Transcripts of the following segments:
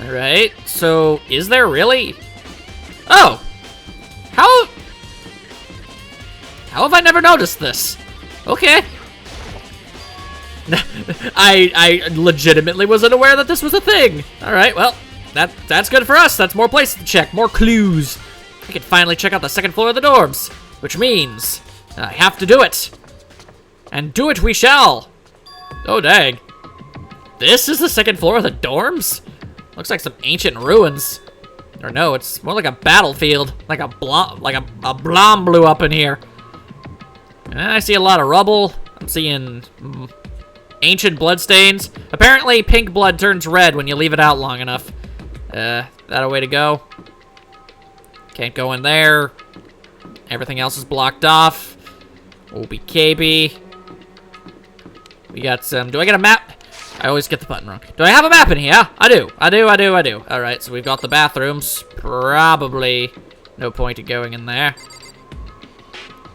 Alright, so is there really? Oh! How have I never noticed this? Okay. I legitimately wasn't aware that this was a thing. Alright, well, that's good for us. That's more places to check, more clues. We can finally check out the second floor of the dorms, which means I have to do it. And do it we shall. Oh, dang. This is the second floor of the dorms? Looks like some ancient ruins. Or no, it's more like a battlefield. Like a bomb blew up in here. I see a lot of rubble. I'm seeing ancient bloodstains. Apparently, pink blood turns red when you leave it out long enough. That a way to go? Can't go in there. Everything else is blocked off. OBKB. We got some... Do I get a map? I always get the button wrong. Do I have a map in here? I do. Alright, so we've got the bathrooms. Probably no point in going in there.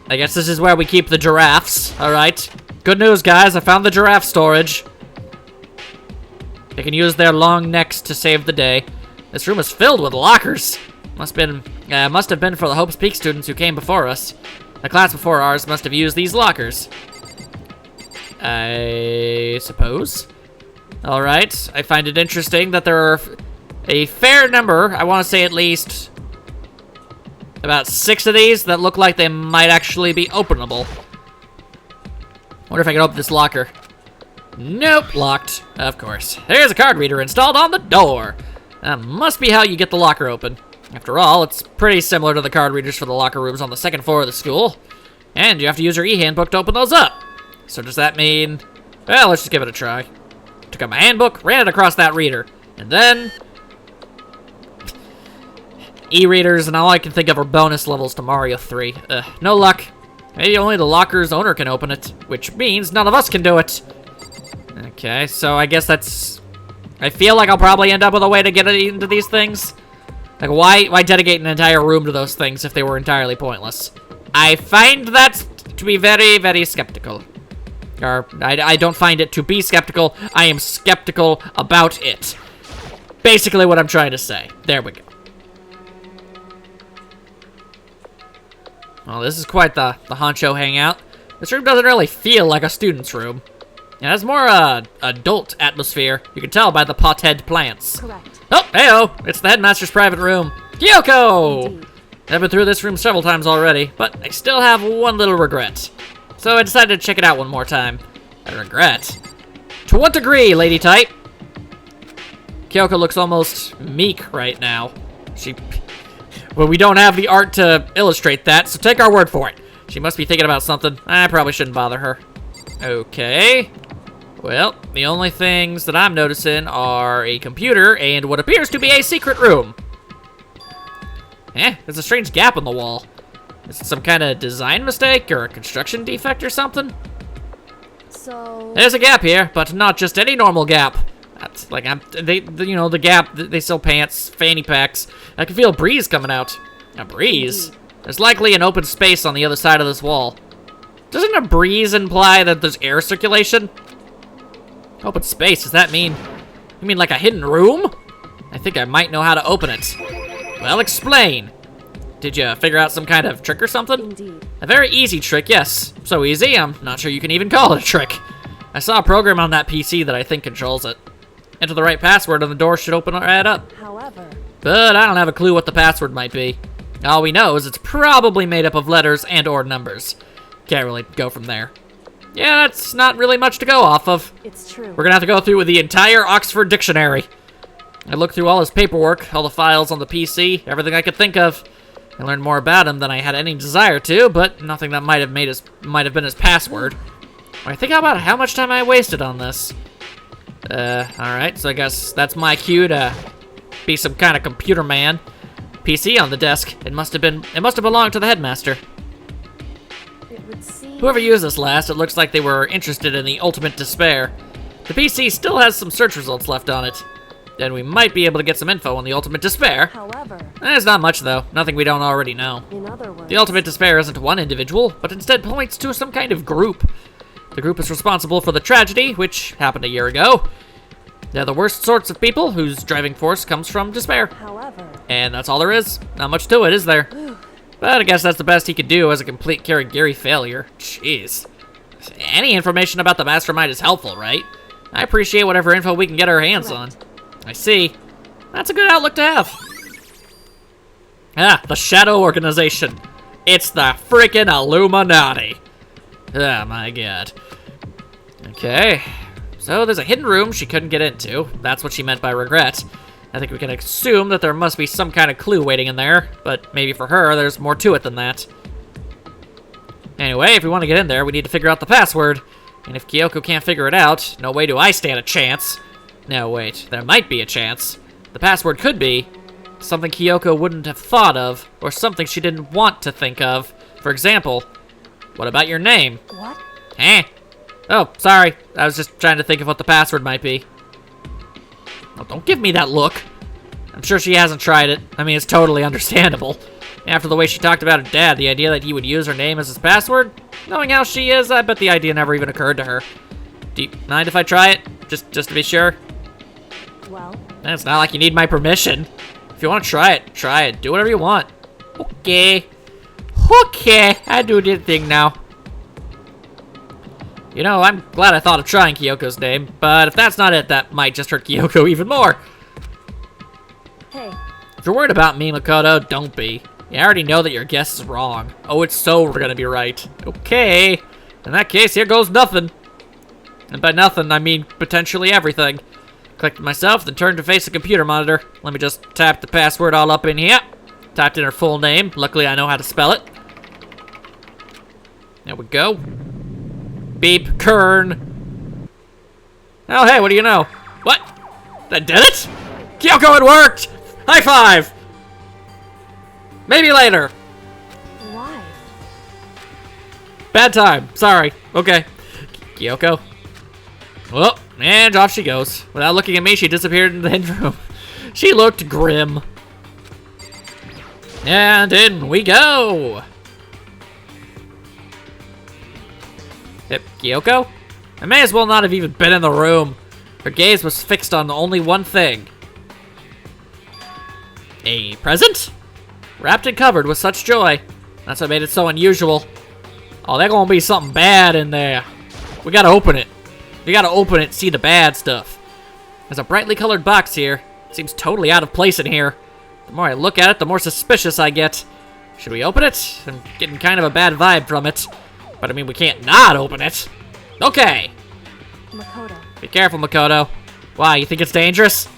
I guess this is where we keep the giraffes. Alright. Good news, guys. I found the giraffe storage. They can use their long necks to save the day. This room is filled with lockers. Must have been for the Hope's Peak students who came before us. The class before ours must have used these lockers. I suppose. Alright, I find it interesting that there are a fair number, I want to say at least about 6 of these that look like they might actually be openable. Wonder if I can open this locker. Nope, locked, of course. There's a card reader installed on the door. That must be how you get the locker open. After all, it's pretty similar to the card readers for the locker rooms on the second floor of the school. And you have to use your e-handbook to open those up. So does that mean... Well, let's just give it a try. Took out my handbook, ran it across that reader. And then... E-readers, and all I can think of are bonus levels to Mario 3. No luck. Maybe only the locker's owner can open it. Which means none of us can do it. Okay, so I guess that's... I feel like I'll probably end up with a way to get into these things. Like, why dedicate an entire room to those things if they were entirely pointless? I find that to be very, very skeptical. Or, I don't find it to be skeptical. I am skeptical about it. Basically what I'm trying to say. There we go. Well, this is quite the honcho hangout. This room doesn't really feel like a student's room. It has more adult atmosphere. You can tell by the pothead plants. Correct. Oh, heyo! It's the headmaster's private room. Kyoko! Indeed. I've been through this room several times already, but I still have one little regret. So I decided to check it out one more time. A regret? To what degree, lady type? Kyoko looks almost meek right now. Well, we don't have the art to illustrate that, so take our word for it. She must be thinking about something. I probably shouldn't bother her. Okay. Well, the only things that I'm noticing are a computer and what appears to be a secret room. There's a strange gap in the wall. Is it some kind of design mistake or a construction defect or something? So... There's a gap here, but not just any normal gap. That's like, you know, the gap, they sell pants, fanny packs. I can feel a breeze coming out. A breeze? There's likely an open space on the other side of this wall. Doesn't a breeze imply that there's air circulation? Open space, does that mean... You mean like a hidden room? I think I might know how to open it. Well, explain. Did you figure out some kind of trick or something? Indeed. A very easy trick, yes. So easy, I'm not sure you can even call it a trick. I saw a program on that PC that I think controls it. Enter the right password and the door should open right up. However... But I don't have a clue what the password might be. All we know is it's probably made up of letters and or numbers. Can't really go from there. Yeah, that's not really much to go off of. It's true. We're gonna have to go through with the entire Oxford Dictionary. I looked through all his paperwork, all the files on the PC, everything I could think of. I learned more about him than I had any desire to, but nothing that might have been his password. I think about how much time I wasted on this. Alright, so I guess that's my cue to be some kind of computer man. PC on the desk. It must have belonged to the headmaster. It would seem... Whoever used this last, it looks like they were interested in the ultimate despair. The PC still has some search results left on it. Then we might be able to get some info on the ultimate despair. However... There's not much, though. Nothing we don't already know. In other words... The ultimate despair isn't one individual, but instead points to some kind of group. The group is responsible for the tragedy, which happened a year ago. They're the worst sorts of people whose driving force comes from despair. However, And that's all there is. Not much to it, is there? But I guess that's the best he could do as a complete Kirigiri failure. Jeez. Any information about the mastermind is helpful, right? I appreciate whatever info we can get our hands on. I see. That's a good outlook to have. Ah, the Shadow Organization. It's the freaking Illuminati. Oh my god. Okay. So there's a hidden room she couldn't get into. That's what she meant by regret. I think we can assume that there must be some kind of clue waiting in there, but maybe for her, there's more to it than that. Anyway, if we want to get in there, we need to figure out the password. And if Kyoko can't figure it out, no way do I stand a chance. No, wait, there might be a chance. The password could be something Kyoko wouldn't have thought of, or something she didn't want to think of. For example, what about your name? what? Eh? Oh, sorry. I was just trying to think of what the password might be. Oh, don't give me that look. I'm sure she hasn't tried it. I mean, it's totally understandable. After the way she talked about her dad, the idea that he would use her name as his password, knowing how she is, I bet the idea never even occurred to her. Do you mind if I try it? Just to be sure? Well, It's not like you need my permission. If you want to try it, try it. Do whatever you want. Okay. Okay, I do the thing now. You know, I'm glad I thought of trying Kyoko's name, but if that's not it, that might just hurt Kyoko even more. hey, If you're worried about me, Makoto, don't be. You already know that your guess is wrong. Oh, it's so we're gonna be right. Okay. In that case, here goes nothing. And by nothing, I mean potentially everything. Clicked myself, then turned to face the computer monitor. Let me just tap the password all up in here. Typed in her full name. Luckily, I know how to spell it. There we go. Beep, Kern. Oh, hey, what do you know? What? That did it? Kyoko, it worked! High five! Maybe later. why? Bad time. Sorry. Okay. Kyoko. Well, and off she goes. Without looking at me, she disappeared in the hidden room. She looked grim. And in we go. Yep, Kyoko? I may as well not have even been in the room. Her gaze was fixed on only one thing. A present? Wrapped and covered with such joy. That's what made it so unusual. Oh, there's gonna be something bad in there. We gotta open it. We gotta open it and see the bad stuff. There's a brightly colored box here. Seems totally out of place in here. The more I look at it, the more suspicious I get. Should we open it? I'm getting kind of a bad vibe from it. But I mean, we can't not open it. Okay. Makoto, Be careful, Makoto. Why, you think it's dangerous?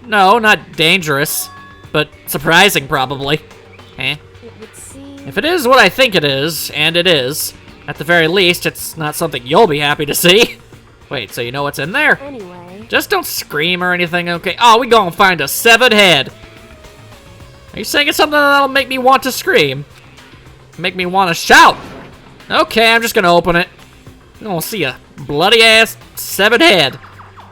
No, not dangerous. But surprising, probably. Eh? it would seem... If it is what I think it is, and it is, at the very least, it's not something you'll be happy to see. Wait, so you know what's in there? Anyway, Just don't scream or anything, okay? Oh, we gonna find a severed head. Are you saying it's something that'll make me want to scream? Make me want to shout? Okay, I'm just gonna open it. You're gonna see a bloody-ass severed head.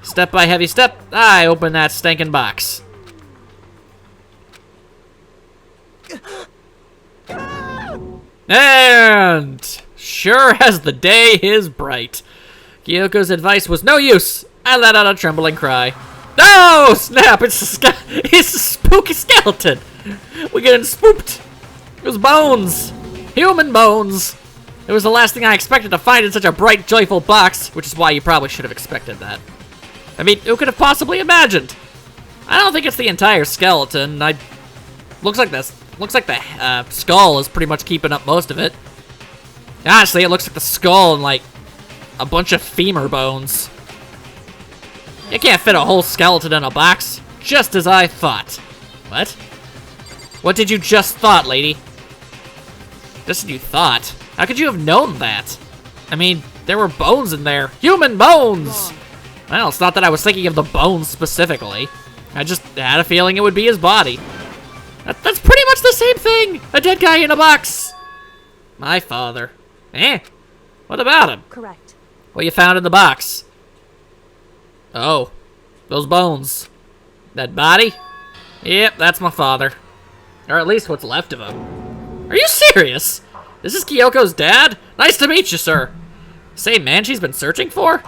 Step by heavy step, I open that stinking box. And sure as the day is bright. Kyoko's advice was no use. I let out a trembling cry. Oh, snap! It's a spooky skeleton. We're getting spooked. It was bones. Human bones. It was the last thing I expected to find in such a bright, joyful box, which is why you probably should have expected that. I mean, who could have possibly imagined? I don't think it's the entire skeleton. Looks like the skull is pretty much keeping up most of it. Honestly, it looks like the skull and like a bunch of femur bones. You can't fit a whole skeleton in a box, just as I thought. What? What did you just thought, lady? Just as you thought? How could you have known that? I mean, there were bones in there. Human bones! Well, it's not that I was thinking of the bones specifically. I just had a feeling it would be his body. That's pretty much the same thing! A dead guy in a box! My father. Eh? What about him? correct. What you found in the box? Oh, those bones. That body? Yep, that's my father. Or at least what's left of him. Are you serious? This is Kyoko's dad? Nice to meet you, sir. Same man she's been searching for?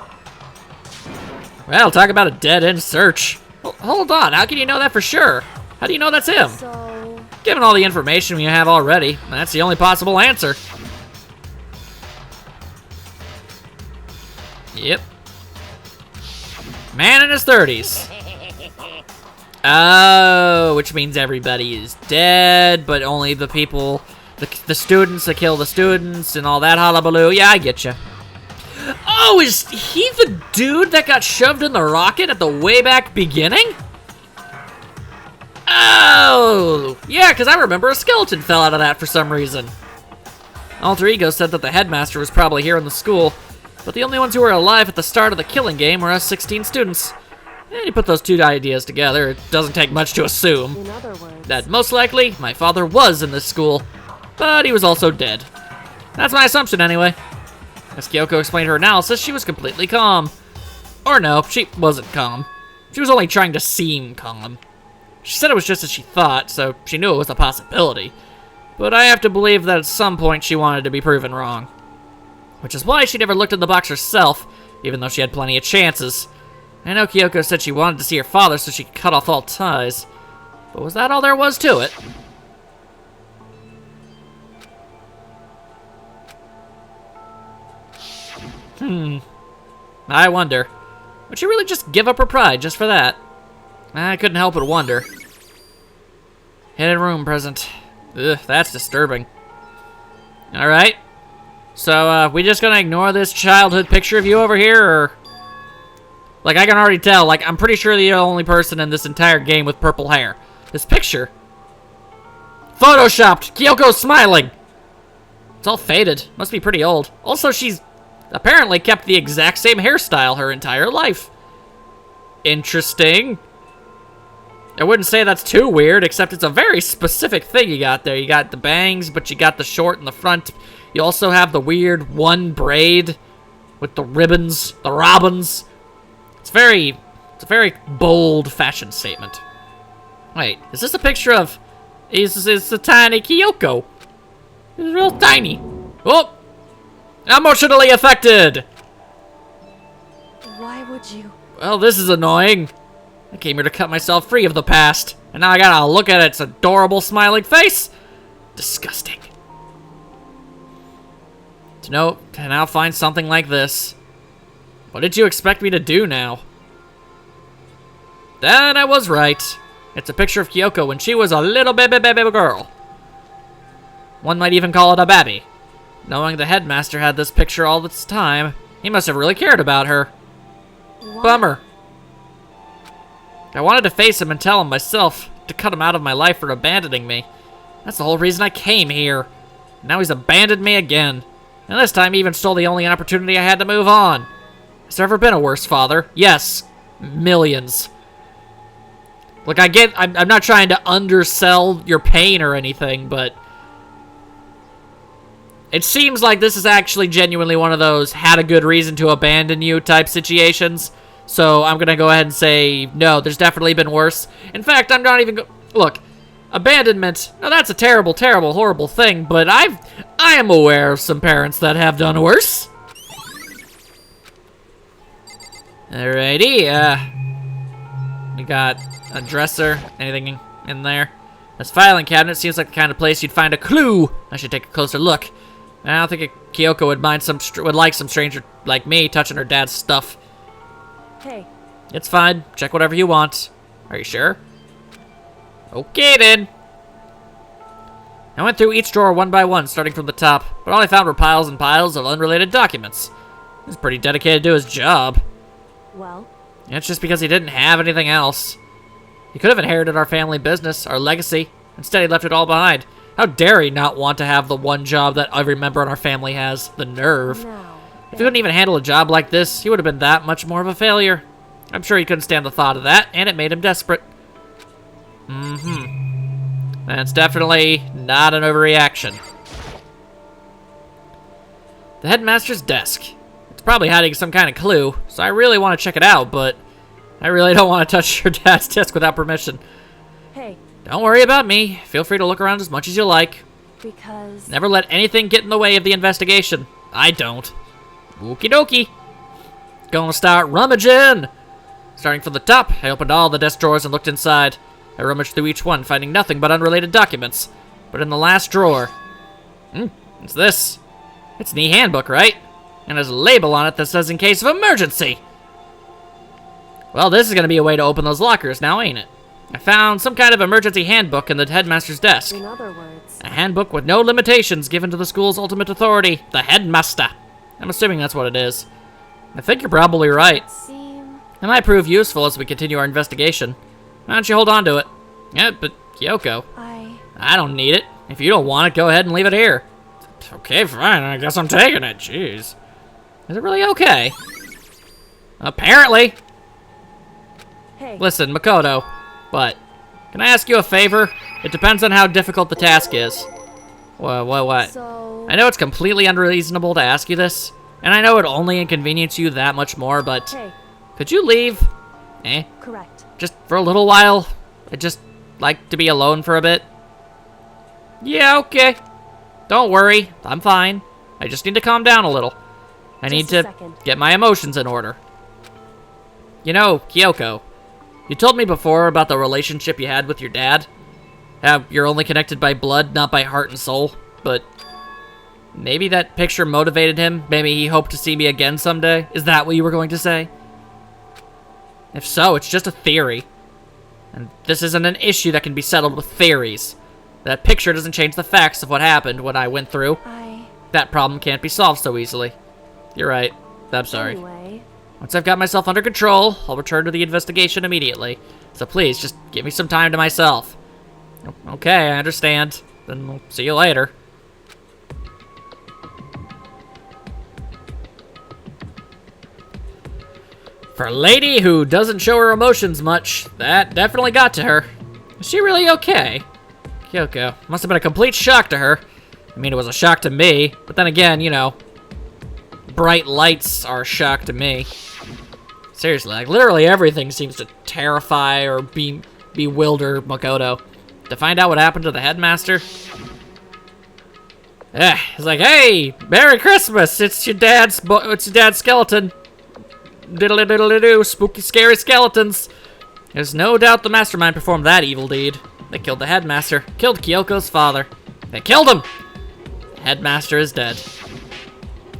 Well, talk about a dead-end search. Hold on, how can you know that for sure? How do you know that's him? So, Given all the information you have already, that's the only possible answer. Yep. Man in his 30s. Oh, which means everybody is dead, but only the people, the students that kill the students and all that hullabaloo. Yeah, I get you. Oh, is he the dude that got shoved in the rocket at the way back beginning? Oh, yeah, because I remember a skeleton fell out of that for some reason. Alter Ego said that the headmaster was probably here in the school, but the only ones who were alive at the start of the killing game were us 16 students. And you put those two ideas together, it doesn't take much to assume in other words, that most likely my father was in this school, but he was also dead. That's my assumption anyway. As Kyoko explained her analysis, she was completely calm. Or no, she wasn't calm. She was only trying to seem calm. She said it was just as she thought, so she knew it was a possibility. But I have to believe that at some point she wanted to be proven wrong. Which is why she never looked in the box herself, even though she had plenty of chances. I know Kyoko said she wanted to see her father so she could cut off all ties. But was that all there was to it? I wonder. Would she really just give up her pride just for that? I couldn't help but wonder. Hidden room present. Ugh, that's disturbing. Alright. So, we just gonna ignore this childhood picture of you over here, or... Like, I can already tell, like, I'm pretty sure you're the only person in this entire game with purple hair. This picture. Photoshopped! Kyoko's smiling! It's all faded. Must be pretty old. Also, she's apparently kept the exact same hairstyle her entire life. Interesting. I wouldn't say that's too weird, except it's a very specific thing you got there. You got the bangs, but you got the short in the front. You also have the weird one braid with the ribbons, the robins. It's a very bold fashion statement. Wait, is this a picture of... Is the tiny Kyoko? It's real tiny. Oh! Emotionally affected! why would you? Well, this is annoying. I came here to cut myself free of the past, and now I gotta look at its adorable smiling face? Disgusting. To now find something like this. What did you expect me to do now? Then I was right. It's a picture of Kyoko when she was a little baby girl. One might even call it a babby. Knowing the headmaster had this picture all this time, he must have really cared about her. What? Bummer. I wanted to face him and tell him myself, to cut him out of my life for abandoning me. That's the whole reason I came here. Now he's abandoned me again. And this time he even stole the only opportunity I had to move on. Has there ever been a worse father? Yes. Millions. Look, I'm not trying to undersell your pain or anything, but... It seems like this is actually genuinely one of those had a good reason to abandon you type situations. So I'm gonna go ahead and say, no, there's definitely been worse. In fact, I'm not even look, abandonment, now that's a terrible, terrible, horrible thing, but I am aware of some parents that have done worse. Alrighty, we got a dresser, anything in there? This filing cabinet seems like the kind of place you'd find a clue. I should take a closer look. I don't think Kyoko would like some stranger like me touching her dad's stuff. Hey. It's fine. Check whatever you want. Are you sure? Okay, then. I went through each drawer one by one, starting from the top, but all I found were piles and piles of unrelated documents. He was pretty dedicated to his job. Well? It's just because he didn't have anything else. He could have inherited our family business, our legacy. Instead, he left it all behind. How dare he not want to have the one job that every member in our family has? The nerve. No. If he couldn't even handle a job like this, he would have been that much more of a failure. I'm sure he couldn't stand the thought of that, and it made him desperate. That's definitely not an overreaction. The headmaster's desk. It's probably hiding some kind of clue, so I really want to check it out, but I really don't want to touch your dad's desk without permission. Hey. Don't worry about me. Feel free to look around as much as you like. Because... Never let anything get in the way of the investigation. I don't. Okie dokie. Gonna start rummaging. Starting from the top, I opened all the desk drawers and looked inside. I rummaged through each one, finding nothing but unrelated documents. But in the last drawer... what's this? It's an e-handbook, right? And there's a label on it that says in case of emergency. Well, this is going to be a way to open those lockers now, ain't it? I found some kind of emergency handbook in the headmaster's desk. In other words, A handbook with no limitations given to the school's ultimate authority, the headmaster. I'm assuming that's what it is. I think you're probably right. It might prove useful as we continue our investigation. Why don't you hold on to it? Yeah, but Kyoko, I don't need it. If you don't want it, go ahead and leave it here. Okay, fine. I guess I'm taking it. Jeez. Is it really okay? Apparently. hey, Listen, Makoto. What? Can I ask you a favor? It depends on how difficult the task is. What? so I know it's completely unreasonable to ask you this, and I know it only inconveniences you that much more, but hey, could you leave? correct. Just for a little while? I'd just like to be alone for a bit. Yeah, okay. Don't worry, I'm fine. I just need to calm down a little. I need Just a to second. get my emotions in order. You know, Kyoko, you told me before about the relationship you had with your dad. How you're only connected by blood, not by heart and soul. But maybe that picture motivated him. Maybe he hoped to see me again someday. Is that what you were going to say? If so, it's just a theory. And this isn't an issue that can be settled with theories. That picture doesn't change the facts of what happened, what I went through. That problem can't be solved so easily. You're right. I'm sorry. Anyway, Once I've got myself under control, I'll return to the investigation immediately. So please, just give me some time to myself. Okay, I understand. Then we'll see you later. For a lady who doesn't show her emotions much, that definitely got to her. Is she really okay? Kyoko, must have been a complete shock to her. I mean, it was a shock to me, but then again, you know, bright lights are a shock to me. Seriously, like, literally everything seems to terrify or bewilder Makoto. To find out what happened to the headmaster? It's like, hey, Merry Christmas! It's your dad's skeleton. Diddly diddly doo, spooky, scary skeletons. There's no doubt the mastermind performed that evil deed. They killed the headmaster, killed Kyoko's father. They killed him! The headmaster is dead.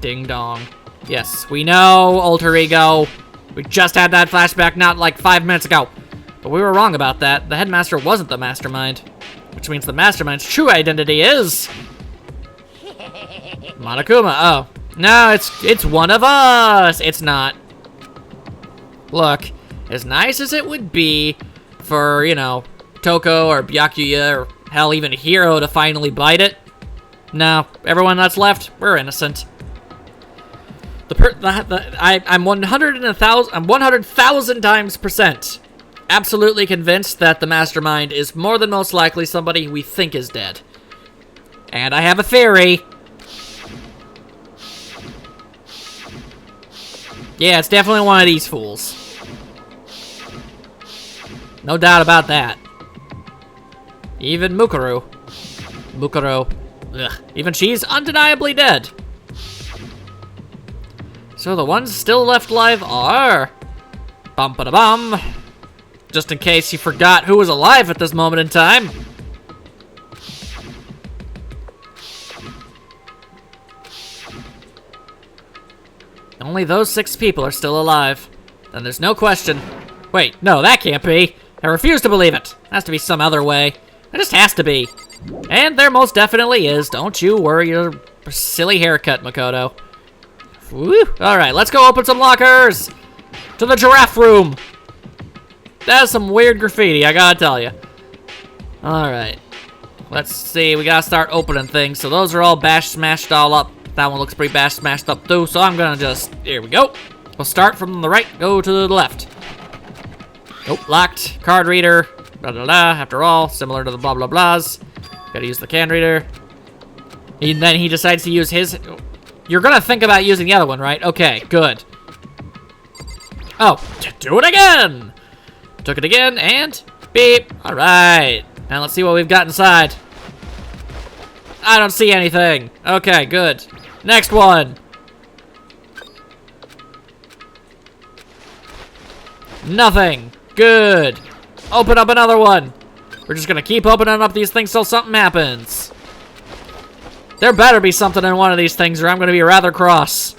Ding dong. Yes, we know, alter ego. We just had that flashback not like 5 minutes ago. But we were wrong about that. The headmaster wasn't the mastermind. Which means the mastermind's true identity is... Monokuma. Oh. No, it's one of us. It's not. Look, as nice as it would be for, you know, Toko or Byakuya or hell, even Hiro to finally bite it, no, everyone that's left, we're innocent. I'm 100,000 times percent absolutely convinced that the mastermind is more than most likely somebody we think is dead. And I have a theory. Yeah, it's definitely one of these fools. No doubt about that. Even Mukuro. Ugh. Even she's undeniably dead. So the ones still left alive are... Bum-ba-da-bum. Just in case you forgot who was alive at this moment in time. Only those 6 people are still alive. Then there's no question. Wait, no, that can't be. I refuse to believe it. Has to be some other way. It just has to be. And there most definitely is. Don't you worry your silly haircut, Makoto. Woo. Alright, let's go open some lockers. To the giraffe room. That's some weird graffiti, I gotta tell you. Alright. Let's see, we gotta start opening things. So those are all smashed all up. That one looks pretty smashed up too, so I'm gonna just... Here we go. We'll start from the right, go to the left. Nope, locked. Card reader. Blah, blah, blah. After all, similar to the blah, blah, blahs. Gotta use the can reader. And then he decides to use his... You're gonna think about using the other one, right? Okay, good. Oh, do it again! Took it again, and beep. Alright. Now let's see what we've got inside. I don't see anything. Okay, good. Next one. Nothing. Good. Open up another one. We're just gonna keep opening up these things till something happens. There better be something in one of these things or I'm gonna be rather cross.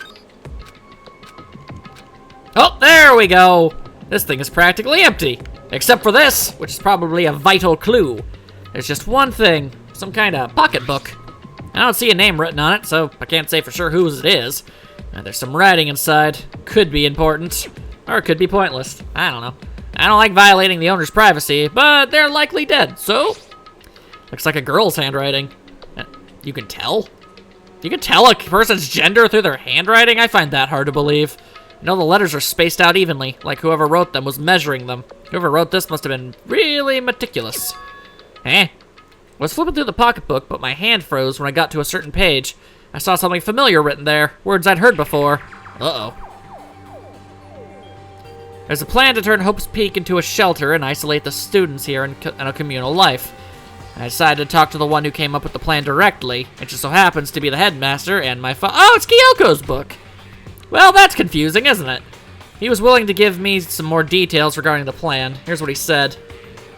Oh, there we go. This thing is practically empty. Except for this, which is probably a vital clue. There's just one thing. Some kind of pocketbook. I don't see a name written on it, so I can't say for sure whose it is. And there's some writing inside. Could be important. Or it could be pointless. I don't know. I don't like violating the owner's privacy, but they're likely dead, so... Looks like a girl's handwriting. You can tell? You can tell a person's gender through their handwriting? I find that hard to believe. You know, the letters are spaced out evenly, like whoever wrote them was measuring them. Whoever wrote this must have been really meticulous. I was flipping through the pocketbook, but my hand froze when I got to a certain page. I saw something familiar written there, words I'd heard before. Uh-oh. There's a plan to turn Hope's Peak into a shelter and isolate the students here in a communal life. I decided to talk to the one who came up with the plan directly. It just so happens to be the headmaster and my Oh, it's Kyoko's book! Well, that's confusing, isn't it? He was willing to give me some more details regarding the plan. Here's what he said.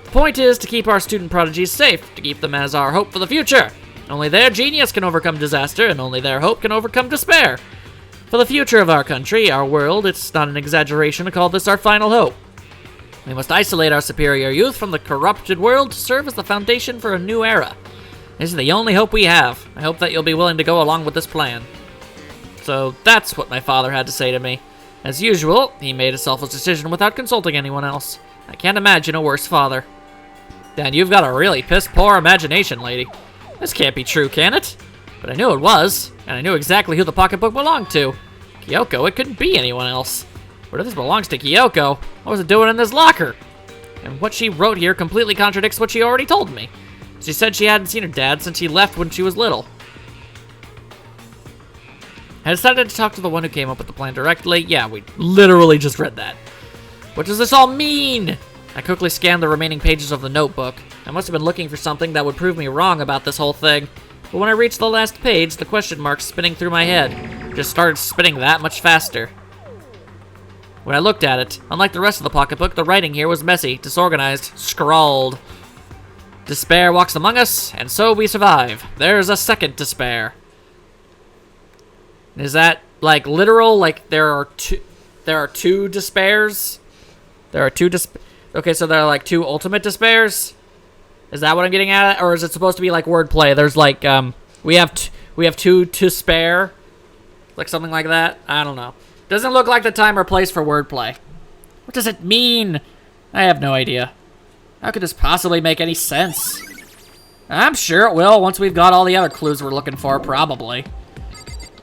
The point is to keep our student prodigies safe, to keep them as our hope for the future. Only their genius can overcome disaster, and only their hope can overcome despair. For the future of our country, our world, it's not an exaggeration to call this our final hope. We must isolate our superior youth from the corrupted world to serve as the foundation for a new era. This is the only hope we have. I hope that you'll be willing to go along with this plan. So that's what my father had to say to me. As usual, he made a selfless decision without consulting anyone else. I can't imagine a worse father. Dan, you've got a really piss-poor imagination, lady. This can't be true, can it? But I knew it was, and I knew exactly who the pocketbook belonged to. Kyoko, it couldn't be anyone else. But if this belongs to Kyoko, what was it doing in this locker? And what she wrote here completely contradicts what she already told me. She said she hadn't seen her dad since he left when she was little. I decided to talk to the one who came up with the plan directly. Yeah, we literally just read that. What does this all mean? I quickly scanned the remaining pages of the notebook. I must have been looking for something that would prove me wrong about this whole thing. But when I reached the last page, the question marks spinning through my head just started spinning that much faster. When I looked at it, unlike the rest of the pocketbook, the writing here was messy, disorganized, scrawled. Despair walks among us, and so we survive. There's a second despair. Is that, like, literal? Like, there are two despairs? Okay, so there are, like, two ultimate despairs? Is that what I'm getting at? Or is it supposed to be, like, wordplay? There's, like, we have two to spare? Like, something like that? I don't know. Doesn't look like the time or place for wordplay. What does it mean? I have no idea. How could this possibly make any sense? I'm sure it will once we've got all the other clues we're looking for, probably.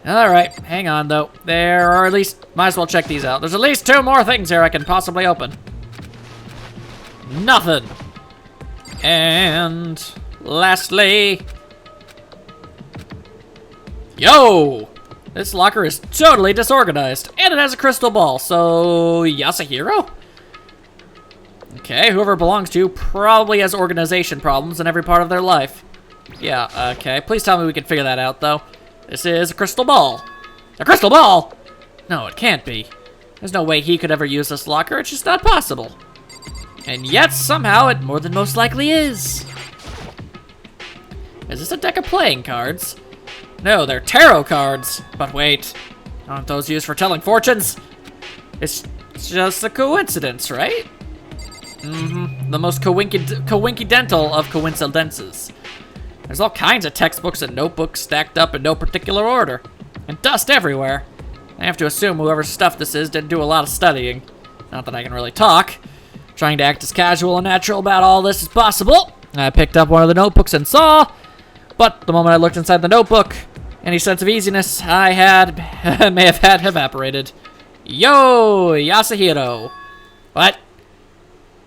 Alright, hang on though. There are at least, might as well check these out. There's at least two more things here I can possibly open. Nothing. And lastly, yo! This locker is totally disorganized, and it has a crystal ball, so Yasuhiro? Okay, whoever it belongs to probably has organization problems in every part of their life. Yeah, okay, please tell me we can figure that out though. This is a crystal ball. A crystal ball? No, it can't be. There's no way he could ever use this locker, it's just not possible. And yet, somehow, it more than most likely is. Is this a deck of playing cards? No, they're tarot cards. But wait, aren't those used for telling fortunes? It's just a coincidence, right? Mm-hmm, the most coincidental of coincidences. There's all kinds of textbooks and notebooks stacked up in no particular order. And dust everywhere. I have to assume whoever's stuff this is didn't do a lot of studying. Not that I can really talk. Trying to act as casual and natural about all this as possible. I picked up one of the notebooks and saw, but the moment I looked inside the notebook, any sense of easiness I had may have had evaporated. Yo, Yasuhiro. What?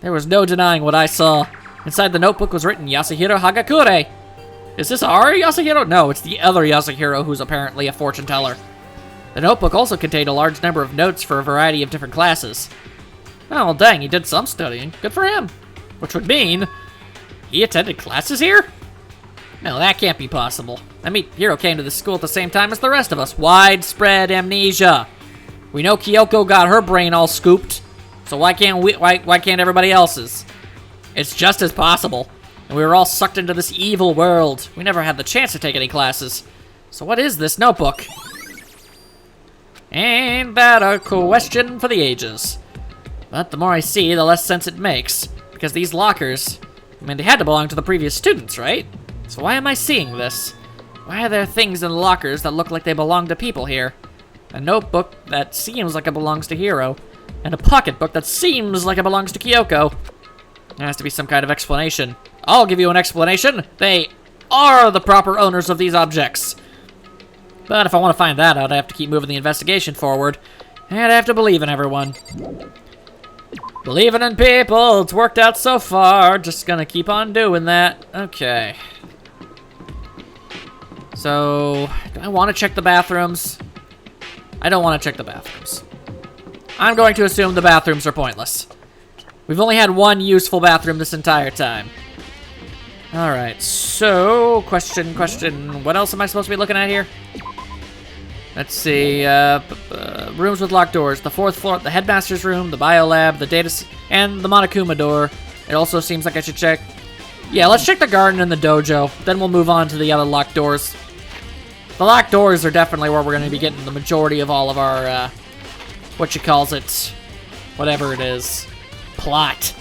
There was no denying what I saw. Inside the notebook was written Yasuhiro Hagakure. Is this our Yasuhiro? No, it's the other Yasuhiro who's apparently a fortune teller. The notebook also contained a large number of notes for a variety of different classes. Oh, well, dang, he did some studying. Good for him. Which would mean he attended classes here? No, that can't be possible. I mean, Hiro came to the school at the same time as the rest of us. Widespread amnesia. We know Kyoko got her brain all scooped. So why can't why can't everybody else's? It's just as possible. And we were all sucked into this evil world. We never had the chance to take any classes. So what is this notebook? Ain't that a question for the ages? But the more I see, the less sense it makes. Because these lockers, I mean, they had to belong to the previous students, right? So why am I seeing this? Why are there things in the lockers that look like they belong to people here? A notebook that seems like it belongs to Hiro. And a pocketbook that seems like it belongs to Kyoko. There has to be some kind of explanation. I'll give you an explanation. They are the proper owners of these objects. But if I want to find that out, I have to keep moving the investigation forward. And I have to believe in everyone. Believing in people, it's worked out so far. Just gonna keep on doing that. Okay. So, do I want to check the bathrooms? I don't want to check the bathrooms. I'm going to assume the bathrooms are pointless. We've only had one useful bathroom this entire time. Alright, so, question. What else am I supposed to be looking at here? Let's see, rooms with locked doors. The 4th floor, the headmaster's room, the biolab, the and the Monokuma door. It also seems like I should check. Yeah, let's check the garden and the dojo. Then we'll move on to the other locked doors. The locked doors are definitely where we're going to be getting the majority of all of our, whatever it is, plot.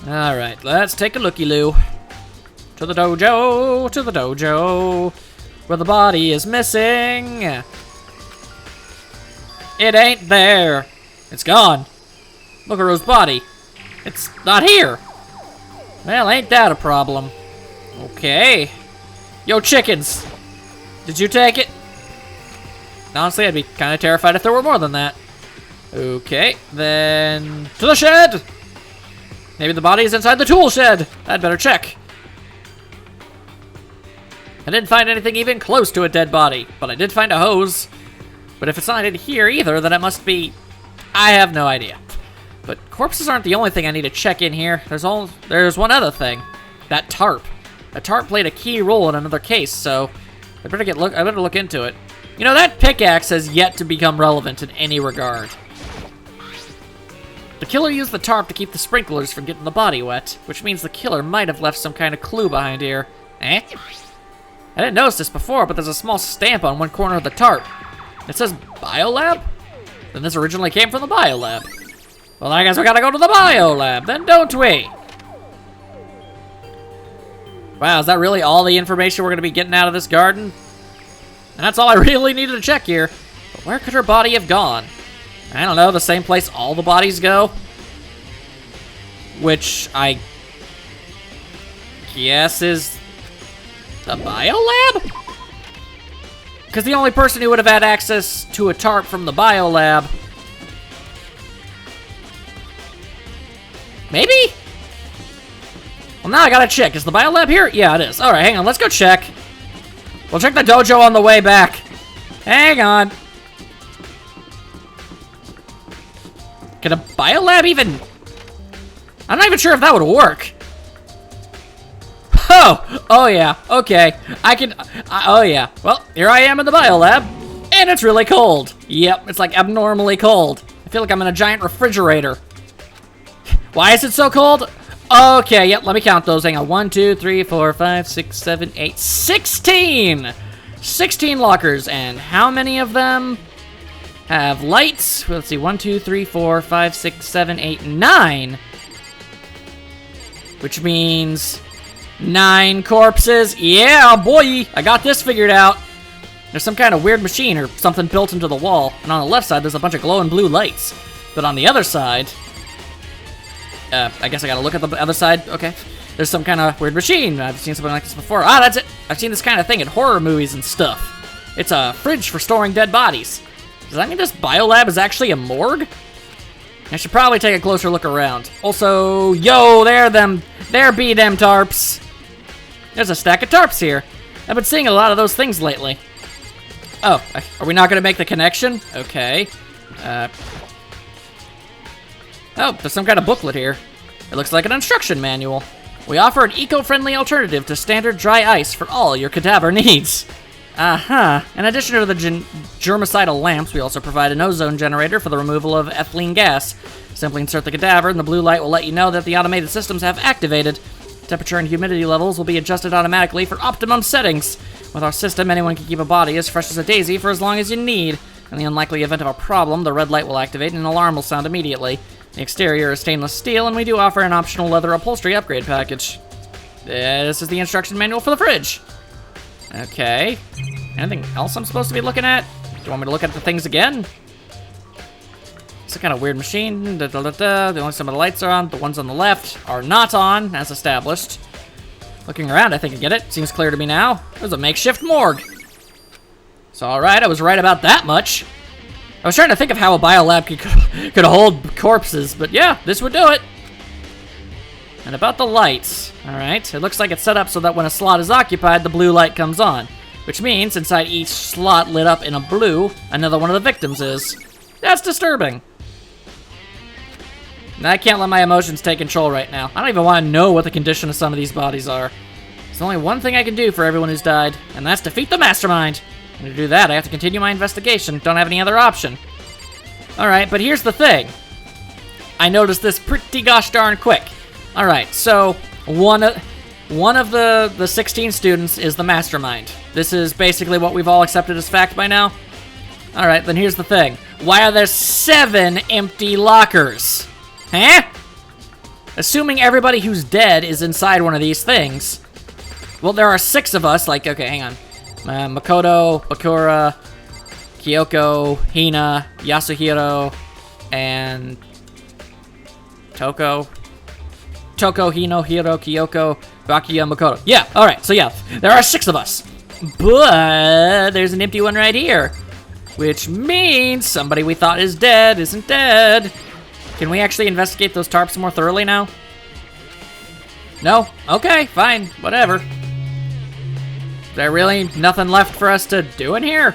Alright, let's take a looky-loo. To the dojo, where the body is missing. It ain't there. It's gone. Look at Rose's body. It's not here. Well, ain't that a problem. Okay. Yo, chickens. Did you take it? Honestly, I'd be kind of terrified if there were more than that. Okay, then to the shed. Maybe the body is inside the tool shed. I'd better check. I didn't find anything even close to a dead body, but I did find a hose. But if it's not in here either, then it must be... I have no idea. But corpses aren't the only thing I need to check in here. There's one other thing. That tarp. A tarp played a key role in another case, so I better look into it. You know, that pickaxe has yet to become relevant in any regard. The killer used the tarp to keep the sprinklers from getting the body wet, which means the killer might have left some kind of clue behind here. Eh? I didn't notice this before, but there's a small stamp on one corner of the tarp. It says biolab? Then this originally came from the biolab. Well, I guess we gotta go to the biolab, then, don't we? Wow, is that really all the information we're gonna be getting out of this garden? And that's all I really needed to check here. But where could her body have gone? I don't know, the same place all the bodies go? Which I guess is the biolab? Because the only person who would have had access to a tarp from the biolab... Maybe? Well, now I gotta check. Is the biolab here? Yeah, it is. Alright, hang on. Let's go check. We'll check the dojo on the way back. Hang on. Can a biolab even... I'm not even sure if that would work. Oh yeah, okay. Oh yeah. Well, here I am in the biolab, and it's really cold. Yep, it's like abnormally cold. I feel like I'm in a giant refrigerator. Why is it so cold? Okay, yep, let me count those. Hang on. 1, 2, 3, 4, 5, 6, 7, 8, 16! 16 lockers, and how many of them have lights? Let's see, 1, 2, 3, 4, 5, 6, 7, 8, 9. Which means 9 corpses. Yeah, boy, I got this figured out. There's some kind of weird machine or something built into the wall, and on the left side there's a bunch of glowing blue lights. But on the other side... I guess I gotta look at the other side. Okay. There's some kind of weird machine. I've seen something like this before. Ah, that's it. I've seen this kind of thing in horror movies and stuff. It's a fridge for storing dead bodies. Does that mean this biolab is actually a morgue? I should probably take a closer look around. Also, yo, there be them tarps. There's a stack of tarps here. I've been seeing a lot of those things lately. Oh, are we not gonna make the connection? Okay. Oh, there's some kind of booklet here. It looks like an instruction manual. We offer an eco-friendly alternative to standard dry ice for all your cadaver needs. In addition to the germicidal lamps, we also provide an ozone generator for the removal of ethylene gas. Simply insert the cadaver, and the blue light will let you know that the automated systems have activated. Temperature and humidity levels will be adjusted automatically for optimum settings. With our system, anyone can keep a body as fresh as a daisy for as long as you need. In the unlikely event of a problem, the red light will activate and an alarm will sound immediately. The exterior is stainless steel, and we do offer an optional leather upholstery upgrade package. This is the instruction manual for the fridge. Okay. Anything else I'm supposed to be looking at? Do you want me to look at the things again? It's a kind of weird machine. The only some of the lights are on. The ones on the left are not on, as established. Looking around, I think I get it. Seems clear to me now. There's a makeshift morgue. So, alright, I was right about that much. I was trying to think of how a biolab could hold corpses, but yeah, this would do it. And about the lights. Alright, it looks like it's set up so that when a slot is occupied, the blue light comes on. Which means, inside each slot lit up in a blue, another one of the victims is. That's disturbing. And I can't let my emotions take control right now. I don't even want to know what the condition of some of these bodies are. There's only one thing I can do for everyone who's died, and that's defeat the mastermind. And to do that, I have to continue my investigation. Don't have any other option. Alright, but here's the thing. I noticed this pretty gosh darn quick. Alright, so one of the 16 students is the mastermind. This is basically what we've all accepted as fact by now. Alright, then here's the thing. Why are there 7 empty lockers? Huh? Assuming everybody who's dead is inside one of these things. Well, there are 6 of us, like, okay, hang on. Makoto, Bakura, Kyoko, Hina, Yasuhiro, and Toko, Hino, Hiro, Kyoko, Bakuya, Makoto. Yeah, alright, so yeah, there are 6 of us. But there's an empty one right here. Which means somebody we thought is dead isn't dead. Can we actually investigate those tarps more thoroughly now? No? Okay, fine, whatever. Is there really nothing left for us to do in here?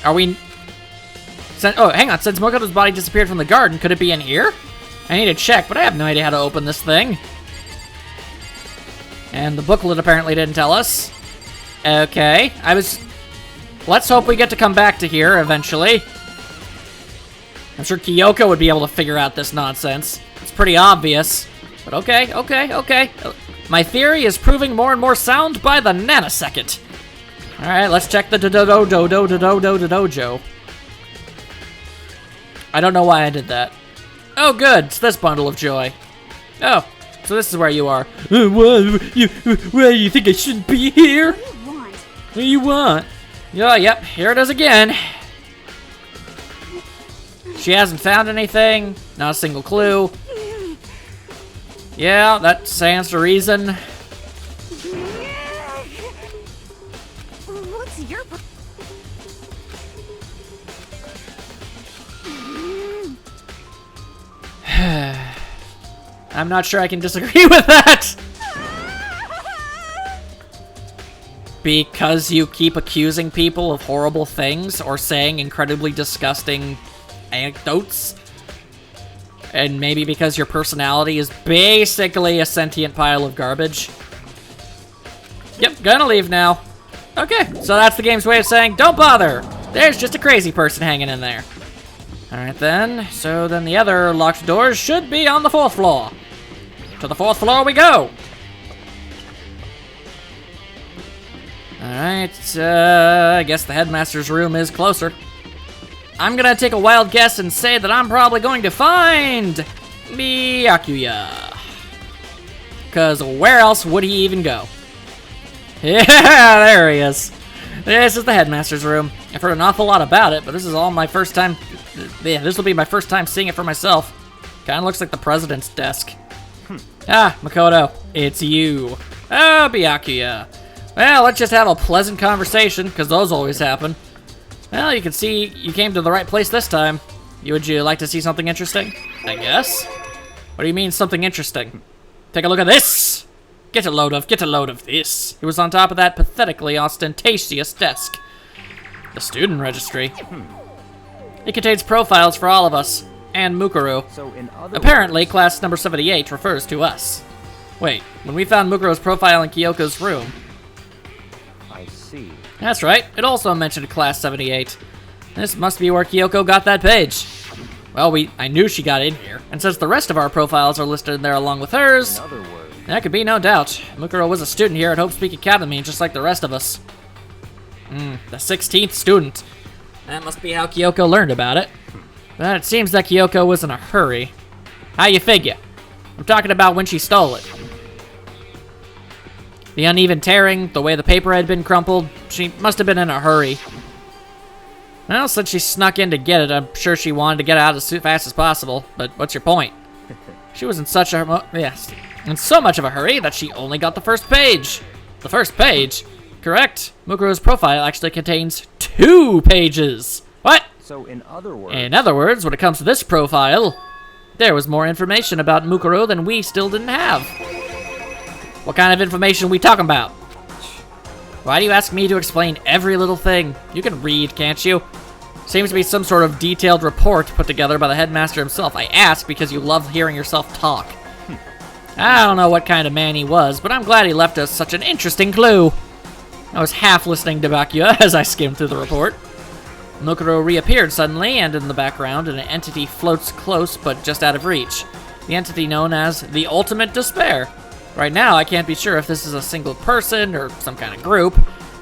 Are we... Oh, hang on, since Mokoto's body disappeared from the garden, could it be in here? I need to check, but I have no idea how to open this thing. And the booklet apparently didn't tell us. Okay, let's hope we get to come back to here eventually. I'm sure Kyoko would be able to figure out this nonsense. It's pretty obvious. But okay. My theory is proving more and more sound by the nanosecond. Alright, let's check the dojo. I don't know why I did that. Oh good, it's this bundle of joy. Oh, so this is where you are. What do you think I shouldn't be here? What do you want? Oh, yep, here it is again. She hasn't found anything. Not a single clue. Yeah, that stands to reason. What's your... I'm not sure I can disagree with that. Because you keep accusing people of horrible things or saying incredibly disgusting anecdotes. And maybe because your personality is basically a sentient pile of garbage. Yep, gonna leave now. Okay, so that's the game's way of saying, don't bother. There's just a crazy person hanging in there. Alright then, so then the other locked doors should be on the 4th floor. To the 4th floor we go. Alright, I guess the headmaster's room is closer. I'm gonna take a wild guess and say that I'm probably going to find Byakuya. Because where else would he even go? Yeah, there he is. This is the headmaster's room. I've heard an awful lot about it, but this is all my first time. Yeah, this will be my first time seeing it for myself. Kinda looks like the president's desk. Ah, Makoto, it's you. Oh, Byakuya. Well, let's just have a pleasant conversation, because those always happen. Well, you can see you came to the right place this time. Would you like to see something interesting? I guess. What do you mean, something interesting? Take a look at this! Get a load of this. It was on top of that pathetically ostentatious desk. The student registry. It contains profiles for all of us, and Mukuro. Apparently, class number 78 refers to us. Wait, when we found Mukuro's profile in Kyoko's room, see. That's right. It also mentioned Class 78. This must be where Kyoko got that page. Well, I knew she got in here. And since the rest of our profiles are listed in there along with hers, In other words, there could be no doubt. Mukuro was a student here at Hope Peak Academy, just like the rest of us. The 16th student. That must be how Kyoko learned about it. But it seems that Kyoko was in a hurry. How you figure? I'm talking about when she stole it. The uneven tearing, the way the paper had been crumpled, she must have been in a hurry. Well, since she snuck in to get it, I'm sure she wanted to get out as fast as possible. But what's your point? She was in such a in so much of a hurry that she only got the first page. The first page? Correct. Mukuro's profile actually contains 2 pages. What? so in other words, In other words, when it comes to this profile, there was more information about Mukuro than we still didn't have. What kind of information are we talking about? Why do you ask me to explain every little thing? You can read, can't you? Seems to be some sort of detailed report put together by the headmaster himself. I ask because you love hearing yourself talk. I don't know what kind of man he was, but I'm glad he left us such an interesting clue. I was half listening to Bakuya as I skimmed through the report. Mukuro reappeared suddenly, and in the background, an entity floats close but just out of reach. The entity known as the Ultimate Despair. Right now, I can't be sure if this is a single person or some kind of group.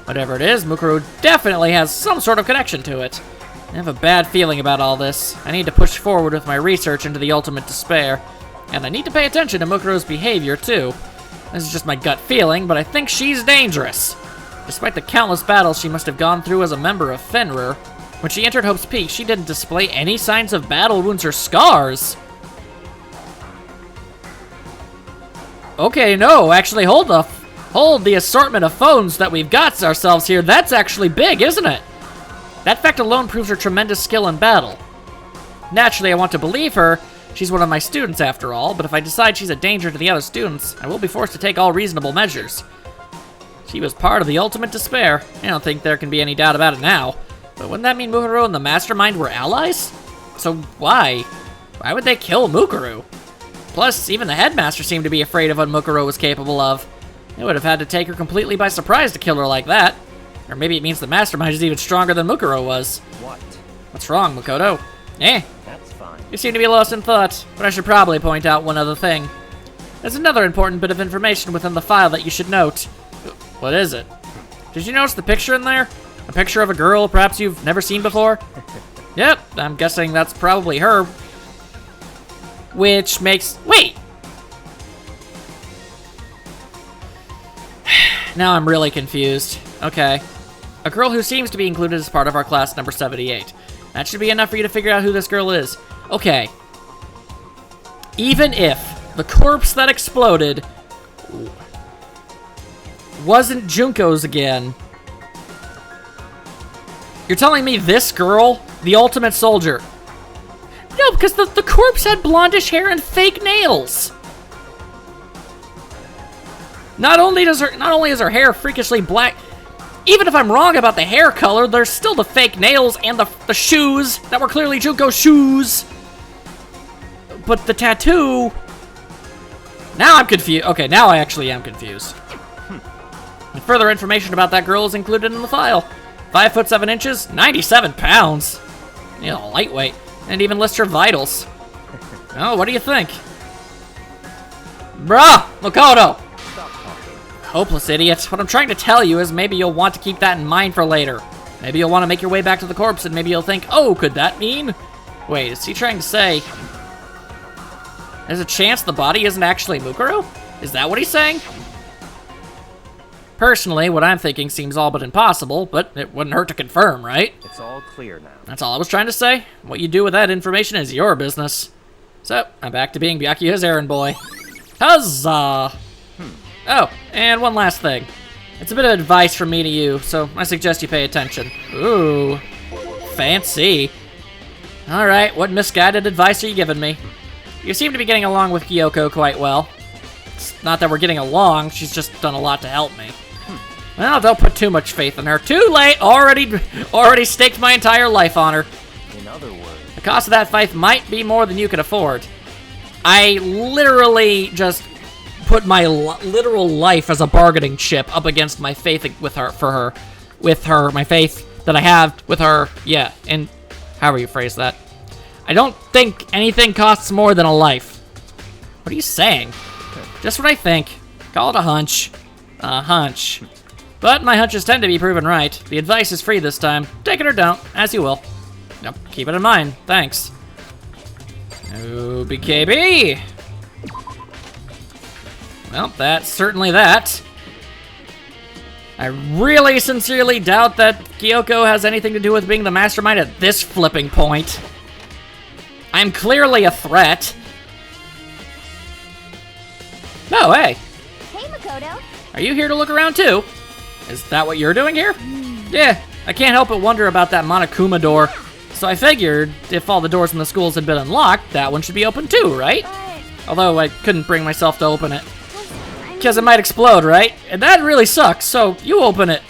Whatever it is, Mukuro definitely has some sort of connection to it. I have a bad feeling about all this. I need to push forward with my research into the Ultimate Despair. And I need to pay attention to Mukuro's behavior, too. This is just my gut feeling, but I think she's dangerous. Despite the countless battles she must have gone through as a member of Fenrir, when she entered Hope's Peak, she didn't display any signs of battle wounds or scars. Okay, no, actually, hold the assortment of phones that we've got ourselves here. That's actually big, isn't it? That fact alone proves her tremendous skill in battle. Naturally, I want to believe her. She's one of my students, after all, but if I decide she's a danger to the other students, I will be forced to take all reasonable measures. She was part of the Ultimate Despair. I don't think there can be any doubt about it now. But wouldn't that mean Mukuro and the Mastermind were allies? So why? Why would they kill Mukuro? Plus, even the Headmaster seemed to be afraid of what Mukuro was capable of. They would have had to take her completely by surprise to kill her like that. Or maybe it means the Mastermind is even stronger than Mukuro was. what? What's wrong, Makoto? That's fine. You seem to be lost in thought, but I should probably point out one other thing. There's another important bit of information within the file that you should note. What is it? Did you notice the picture in there? A picture of a girl perhaps you've never seen before? Yep, I'm guessing that's probably her. Which makes... Wait! Now I'm really confused. Okay. A girl who seems to be included as part of our class number 78. That should be enough for you to figure out who this girl is. Okay. Even if the corpse that exploded wasn't Junko's again, you're telling me this girl, the ultimate soldier... No, because the corpse had blondish hair and fake nails. Not only is her hair freakishly black, even if I'm wrong about the hair color, there's still the fake nails and the shoes that were clearly Junko's shoes. But the tattoo... Now I'm confused. Okay, now I actually am confused. And further information about that girl is included in the file. 5 foot 7 inches, 97 pounds. You know, lightweight. And even lists her vitals. Oh, what do you think? Bruh! Makoto! Hopeless idiot. What I'm trying to tell you is maybe you'll want to keep that in mind for later. Maybe you'll want to make your way back to the corpse and maybe you'll think, oh, could that mean? Wait, is he trying to say... There's a chance the body isn't actually Mukuro? Is that what he's saying? Personally, what I'm thinking seems all but impossible, but it wouldn't hurt to confirm, right? It's all clear now. That's all I was trying to say. What you do with that information is your business. So, I'm back to being Byakuya's errand boy. Huzzah! Oh, and one last thing. It's a bit of advice from me to you, so I suggest you pay attention. Ooh, fancy. Alright, what misguided advice are you giving me? You seem to be getting along with Kyoko quite well. It's not that we're getting along, she's just done a lot to help me. Well, don't put too much faith in her. Too late! Already staked my entire life on her. In other words, The cost of that faith might be more than you could afford. I literally just put my literal life as a bargaining chip up against my faith with her for her. with her, my faith that I have with her, yeah, and however you phrase that. I don't think anything costs more than a life. What are you saying? Just what I think. Call it a hunch. A hunch. But my hunches tend to be proven right. The advice is free this time. Take it or don't, as you will. Yep, keep it in mind. Thanks. OBKB. Well, that's certainly that. I really sincerely doubt that Kyoko has anything to do with being the mastermind at this flipping point. I'm clearly a threat. No, hey. Hey, Makoto. Are you here to look around too? Is that what you're doing here? Yeah, I can't help but wonder about that Monokuma door. So I figured if all the doors in the schools had been unlocked, that one should be open too, right? Although I couldn't bring myself to open it. Because it might explode, right? And that really sucks, so you open it.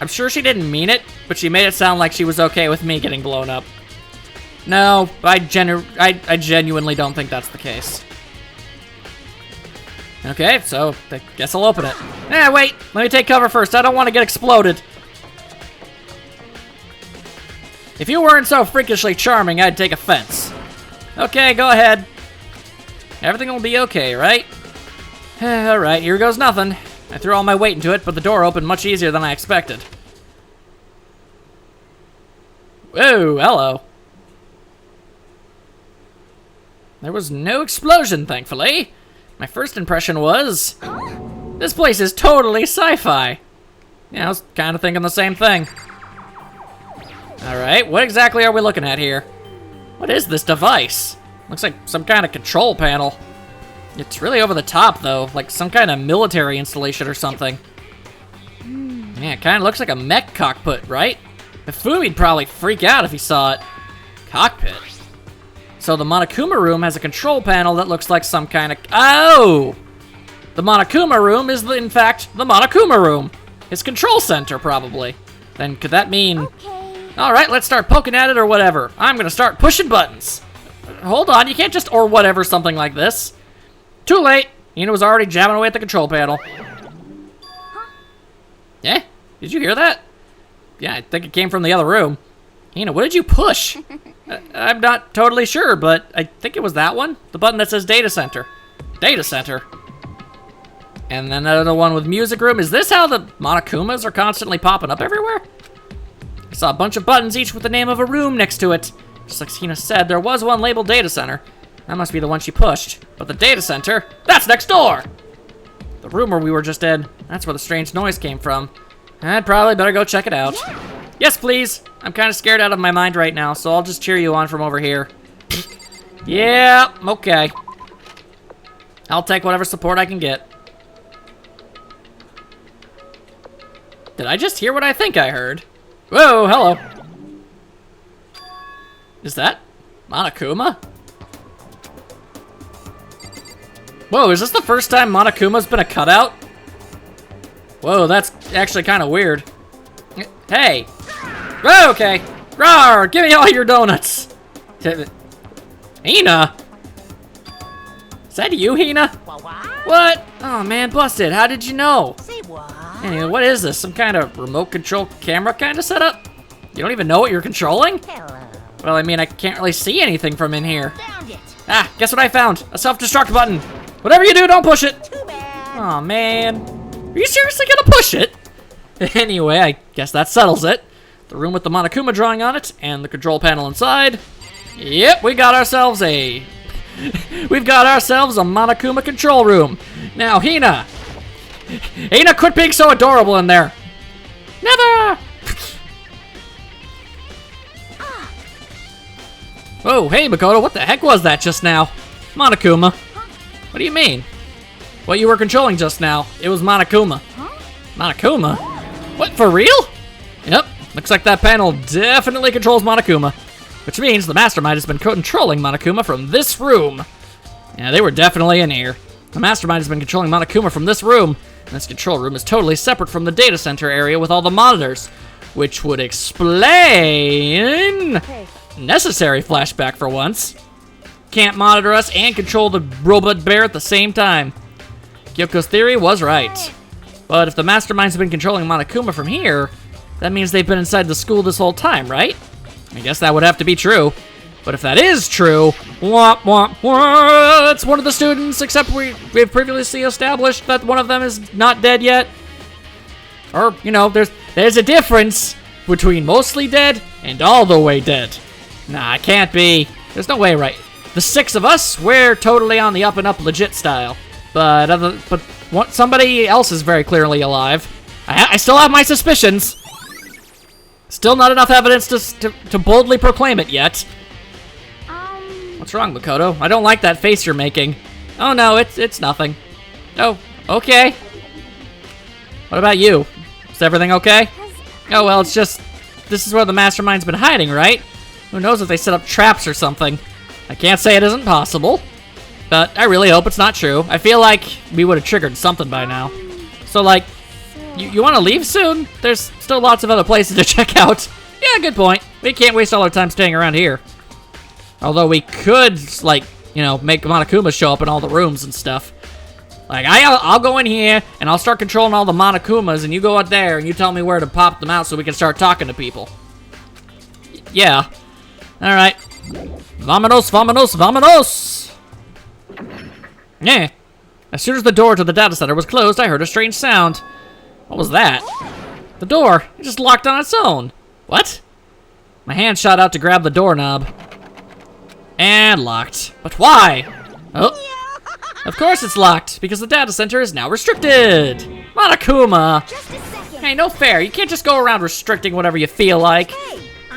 I'm sure she didn't mean it, but she made it sound like she was okay with me getting blown up. No, I genuinely don't think that's the case. Okay, so I guess I'll open it. Wait, let me take cover first. I don't want to get exploded. If you weren't so freakishly charming, I'd take offense. Okay, go ahead. Everything will be okay, right? Alright, here goes nothing. I threw all my weight into it, but the door opened much easier than I expected. Whoa, hello. There was no explosion, thankfully. My first impression was, this place is totally sci-fi. Yeah, I was kind of thinking the same thing. Alright, what exactly are we looking at here? What is this device? Looks like some kind of control panel. It's really over the top, though, like some kind of military installation or something. Yeah, it kind of looks like a mech cockpit, right? Fumi'd probably freak out if he saw it. Cockpit? So the Monokuma room has a control panel that looks like some kind of... Oh! The Monokuma room is, in fact, the Monokuma room. His control center, probably. Then could that mean... Okay. Alright, let's start poking at it or whatever. I'm gonna start pushing buttons. Hold on, you can't just or whatever something like this. Too late. Hina was already jamming away at the control panel. Yeah? Did you hear that? Yeah, I think it came from the other room. Hina, what did you push? I'm not totally sure, but I think it was that one. The button that says Data Center. Data Center. And then another one with Music Room. Is this how the Monokumas are constantly popping up everywhere? I saw a bunch of buttons, each with the name of a room next to it. Just like Hina said, there was one labeled Data Center. That must be the one she pushed. But the Data Center, that's next door! The room where we were just in, that's where the strange noise came from. I'd probably better go check it out. Yes, please. I'm kind of scared out of my mind right now, so I'll just cheer you on from over here. Yeah, okay. I'll take whatever support I can get. Did I just hear what I think I heard? Whoa, hello. Is that Monokuma? Whoa, is this the first time Monokuma's been a cutout? Whoa, that's actually kind of weird. Hey! Oh, okay. Rawr! Give me all your donuts! Hina? Is that you, Hina? What? Oh man, busted. How did you know? Say what? Anyway, what is this? Some kind of remote control camera kind of setup? You don't even know what you're controlling? Hello. Well, I mean, I can't really see anything from in here. Found it. Ah, guess what I found? A self-destruct button. Whatever you do, don't push it. Too bad. Aw, man. Are you seriously gonna push it? Anyway, I guess that settles it. The room with the Monokuma drawing on it, and the control panel inside. Yep, we got ourselves a... We've got ourselves a Monokuma control room. Now, Hina! Hina, quit being so adorable in there! Never! Oh, hey, Makoto, what the heck was that just now? Monokuma. What do you mean? What you were controlling just now, it was Monokuma. Monokuma? What, for real? Yep, looks like that panel definitely controls Monokuma. Which means the mastermind has been controlling Monokuma from this room. Yeah, they were definitely in here. The mastermind has been controlling Monokuma from this room. And this control room is totally separate from the data center area with all the monitors. Which would explain... Hey. Necessary flashback for once. Can't monitor us and control the robot bear at the same time. Kyoko's theory was right. But if the mastermind's been controlling Monokuma from here, that means they've been inside the school this whole time, right? I guess that would have to be true. But if that is true, womp womp womp, it's one of the students, except we've previously established that one of them is not dead yet. Or, you know, there's a difference between mostly dead and all the way dead. Nah, it can't be. There's no way, right? The 6 of us, we're totally on the up and up legit style. But somebody else is very clearly alive. I still have my suspicions. Still not enough evidence to boldly proclaim it yet. What's wrong, Makoto? I don't like that face you're making. Oh no, it's nothing. Oh, okay. What about you? Is everything okay? Oh well, it's just, this is where the mastermind's been hiding, right? Who knows if they set up traps or something. I can't say it isn't possible, but I really hope it's not true. I feel like we would have triggered something by now. So like, you want to leave soon? There's still lots of other places to check out. Yeah, good point. We can't waste all our time staying around here. Although we could, like, you know, make Monokuma show up in all the rooms and stuff. Like, I'll go in here, and I'll start controlling all the Monokumas, and you go out there, and you tell me where to pop them out so we can start talking to people. Yeah. Alright. Vamonos, vamonos, vamonos! Yeah. As soon as the door to the data center was closed, I heard a strange sound. What was that? The door. It just locked on its own. What? My hand shot out to grab the doorknob. And locked. But why? Oh. Of course it's locked, because the data center is now restricted. Monokuma! Hey, no fair. You can't just go around restricting whatever you feel like.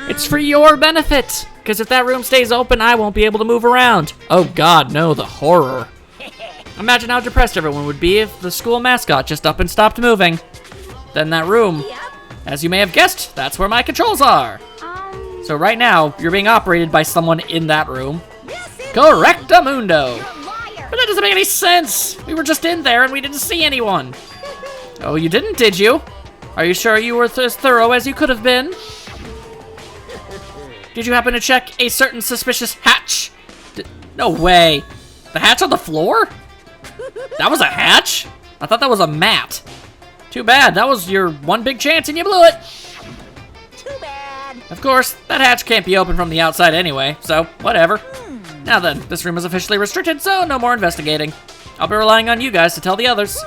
It's for your benefit. Because if that room stays open, I won't be able to move around. Oh god, no, the horror. Imagine how depressed everyone would be if the school mascot just up and stopped moving. Then that room, as you may have guessed, that's where my controls are. So right now, you're being operated by someone in that room. Correctamundo. But that doesn't make any sense. We were just in there and we didn't see anyone. Oh, you didn't, did you? Are you sure you were as thorough as you could have been? Did you happen to check a certain suspicious hatch? No way. The hatch on the floor? That was a hatch? I thought that was a mat. Too bad. That was your one big chance and you blew it. Too bad. Of course, that hatch can't be open from the outside anyway, so whatever. Now then, this room is officially restricted, so no more investigating. I'll be relying on you guys to tell the others.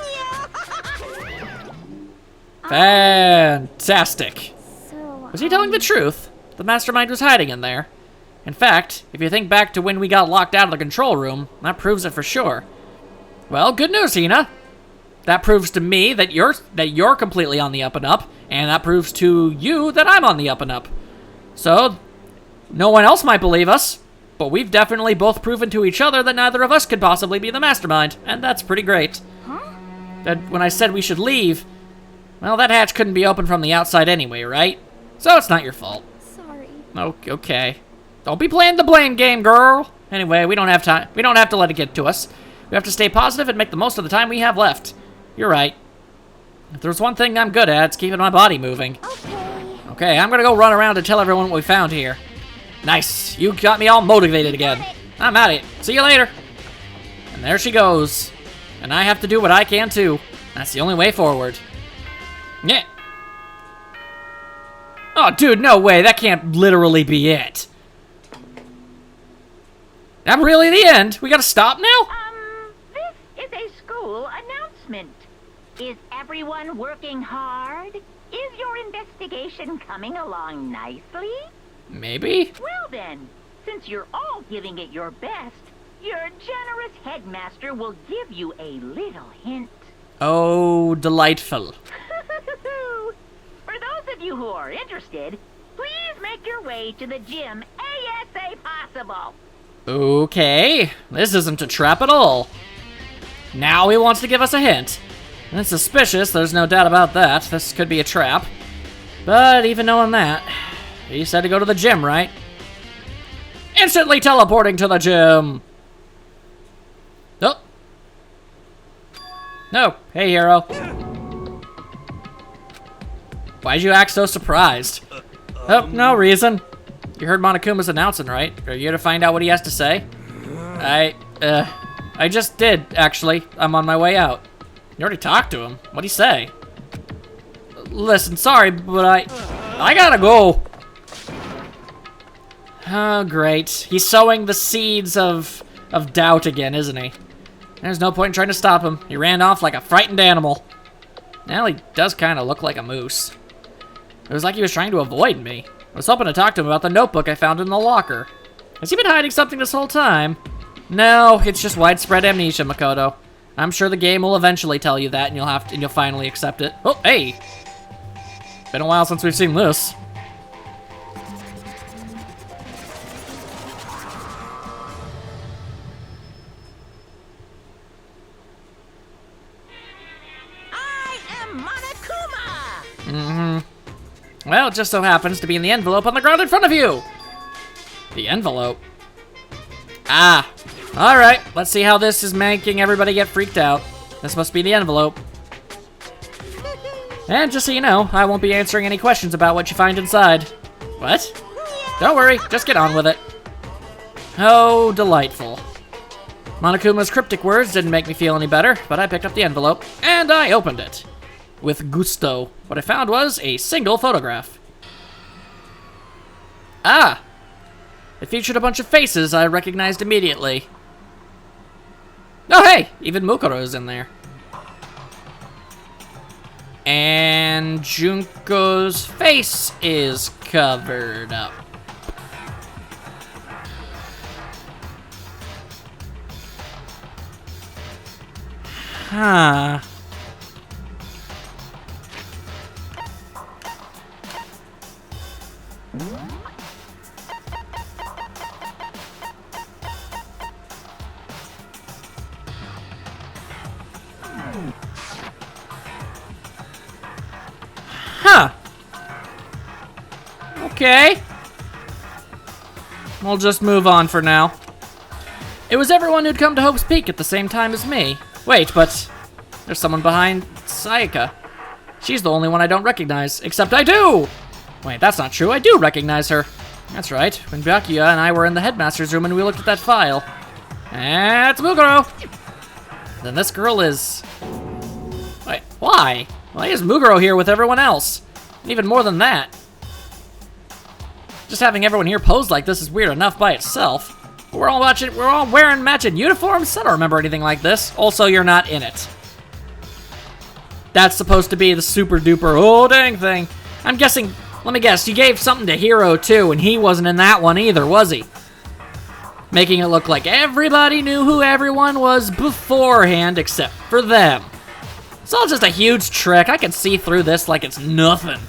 Fantastic. Was he telling the truth? The mastermind was hiding in there. In fact, if you think back to when we got locked out of the control room, that proves it for sure. Well, good news, Hina. That proves to me that you're completely on the up and up, and that proves to you that I'm on the up and up. So, no one else might believe us, but we've definitely both proven to each other that neither of us could possibly be the mastermind, and that's pretty great. That when I said we should leave, well, that hatch couldn't be open from the outside anyway, right? So it's not your fault. Sorry. Okay. Don't be playing the blame game, girl. Anyway, we don't have time. We don't have to let it get to us. We have to stay positive and make the most of the time we have left. You're right. If there's one thing I'm good at, it's keeping my body moving. Okay, I'm gonna go run around and tell everyone what we found here. Nice. You got me all motivated again. I'm at it. See you later. And there she goes. And I have to do what I can too. That's the only way forward. Yeah. Oh, dude, no way. That can't literally be it. I'm really the end. We gotta stop now? This is a school announcement. Is everyone working hard? Is your investigation coming along nicely? Maybe. Well then, since you're all giving it your best, your generous headmaster will give you a little hint. Oh, delightful. For those of you who are interested, please make your way to the gym ASA possible. Okay, this isn't a trap at all. Now he wants to give us a hint. That's suspicious, there's no doubt about that. This could be a trap. But even knowing that, he said to go to the gym, right? Instantly teleporting to the gym! Oh. No, hey hero. Why'd you act so surprised? Oh, no reason. You heard Monokuma's announcing, right? Are you here to find out what he has to say? I just did, actually. I'm on my way out. You already talked to him. What'd he say? listen, sorry, but I gotta go. Oh, great. He's sowing the seeds of doubt again, isn't he? There's no point in trying to stop him. He ran off like a frightened animal. Now he does kind of look like a moose. It was like he was trying to avoid me. I was hoping to talk to him about the notebook I found in the locker. Has he been hiding something this whole time? No, it's just widespread amnesia, Makoto. I'm sure the game will eventually tell you that, and you'll finally accept it. Oh, hey! Been a while since we've seen this. I am Monokuma! Mm-hmm. Well, it just so happens to be in the envelope on the ground in front of you! The envelope? Ah! Alright, let's see how this is making everybody get freaked out. This must be the envelope. And just so you know, I won't be answering any questions about what you find inside. What? Don't worry, just get on with it. Oh, delightful. Monokuma's cryptic words didn't make me feel any better, but I picked up the envelope, and I opened it. With gusto. What I found was a single photograph. Ah! It featured a bunch of faces I recognized immediately. Oh, hey! Even Mukuro's in there. And Junko's face is covered up. Huh. Huh. Okay. We'll just move on for now. It was everyone who'd come to Hope's Peak at the same time as me. Wait, but there's someone behind Sayaka. She's the only one I don't recognize, except I do! Wait, that's not true. I do recognize her. That's right. When Byakuya and I were in the Headmaster's room and we looked at that file. That's Muguro! Then this girl is... Wait, why? Why is Muguro here with everyone else? And even more than that. Just having everyone here posed like this is weird enough by itself. But we're all wearing matching uniforms? I don't remember anything like this. Also, you're not in it. That's supposed to be the super duper oh dang thing. I'm guessing, let me guess, you gave something to Hiro too, and he wasn't in that one either, was he? Making it look like everybody knew who everyone was beforehand except for them. It's all just a huge trick. I can see through this like it's nothing.